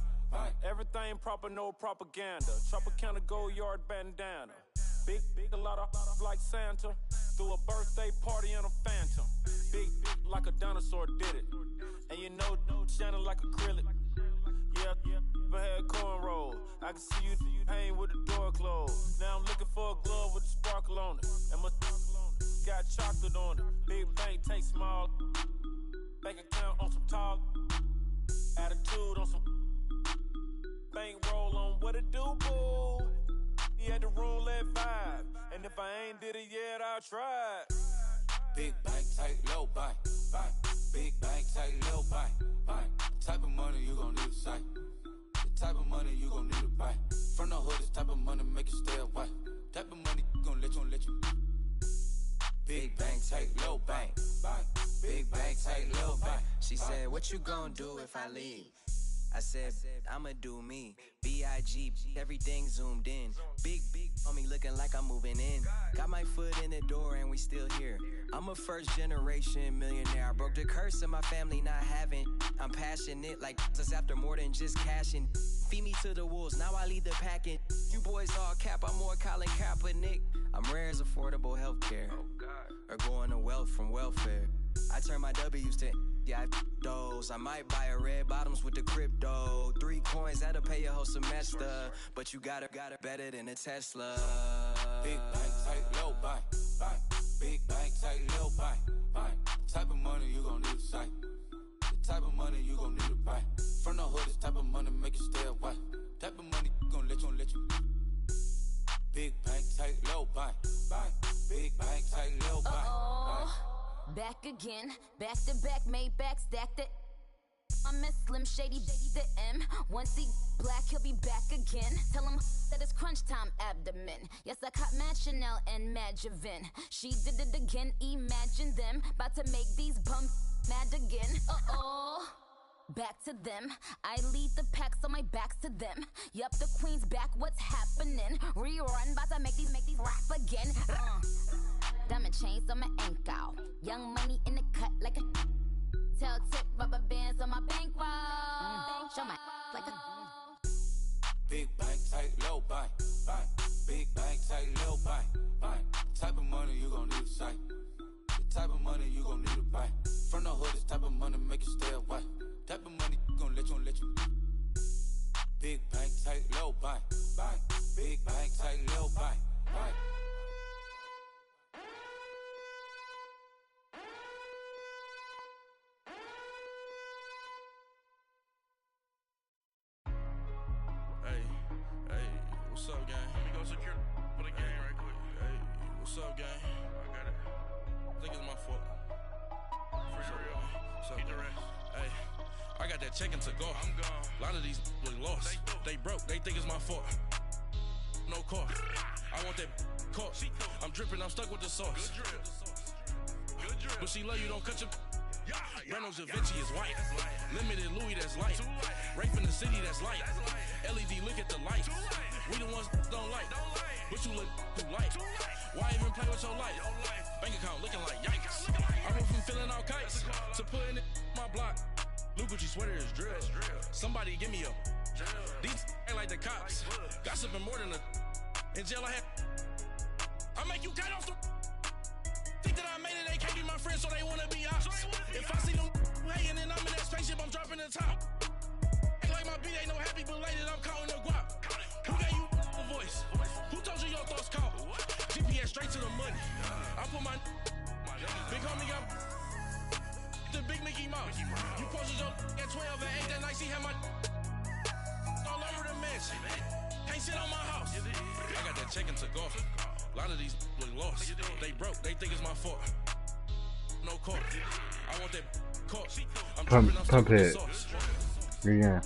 Everything proper, no propaganda. Tropicana gold yard bandana. Big, a lot of like Santa. Threw a birthday party in a phantom. Big like a dinosaur did it. And you know, shining like acrylic. Yeah, I had cornrow. I can see you hang with the door closed. Now I'm looking for a glove with a sparkle on it. And my got chocolate on it. Big bank, take small. Bank account on some tall. Attitude on some. Bankroll on what it do, boo. He had the roulette vibe. And if I ain't did it yet, I'll try. Big bank, take low bank. Big bank, take low bank. Type of money you gon' need to sight. The type of money you gon' need to buy. From the hood, this type of money make you stay away. Type of money gon' let you. Big bank, take low bank. Big bank, take low bank. She said, what you gon' do if I leave? I said, I'ma do me. B.I.G. Everything zoomed in. Big on me looking like I'm moving in. Got my foot in the door and we still here. I'm a first generation millionaire. I broke the curse of my family not having. I'm passionate like us after more than just cashing. Feed me to the wolves, now I lead the packing. You boys all cap, I'm more Colin Kaepernick. I'm rare as affordable healthcare. Or going to wealth from welfare. I turn my W's to those. I might buy a red bottoms with the crypto. 3 coins, that'll pay your whole semester. But you got it better than a Tesla. Big bank, take low bank. Big bank, take low bank. Type of money you gon' need to sight. The type of money you gon' need to buy. From the hood, this type of money make you stay away. Type of money gon' let you. Big bank, take low bank. Big bank, take low bank. Back again, back to back, made back, stack the. I miss Slim Shady, the M. Once he black, he'll be back again. Tell him that it's crunch time abdomen. Yes, I caught Mad Chanel and Mad Javin. She did it again, imagine them. About to make these bums mad again. Back to them. I lead the pack, so my back's to them. Yup, the queen's back, what's happening? Rerun, about to make these rap again. Diamond chains on my ankle. Young money in the cut like a tail tip, rubber bands on my bankroll. Show my like a big bank, tight, low bank, bank. Big bank, tight, low bank, bank. Type of money you gon' need a sight. The type of money you gon' need to buy. From the hood, this type of money make you stay away. Type of money gon' let you. Big bank, tight, low bank, bank. Big bank, tight, low bank, bank. What's up, gang? Let me go secure for the game right quick. Hey, what's up, gang? I got it. I think it's my fault. For real. Keep the rest. Hey, I got that check-in to go. I'm gone. A lot of these was lost. They broke. They think it's my fault. No car. I want that car. I'm dripping. I'm stuck with the sauce. Good drip. But she love you. Don't cut your. Reynolds Da Vinci is white. Limited Louis, that's light. Rape in the city, that's light. LED, look at the lights. We the ones don't like. But you look too light. Why even play with your life? Bank account looking like yikes. I went from filling out kites to putting it in my block. Blue Gucci sweater is drill. Somebody give me a. These ain't like the cops. Gossiping more than a. In jail I had. I make you cut off the. Think that I made it, they can't be my friends, so they wanna be ops. If I see them hating and I'm in that spaceship, I'm dropping the top. Act like my beat ain't no happy belated, I'm counting the guap. Who gave you the voice? Who told you your thoughts count? GPS straight to the money. I put my big homie got the big Mickey Mouse. You posted your at 12 and 8 that night, she had my all over the mansion. Can't sit on my house. I got that check-in to go. A lot of these look lost. They broke. They think it's my fault. No car. I want that car. I'm Pump it. Yeah.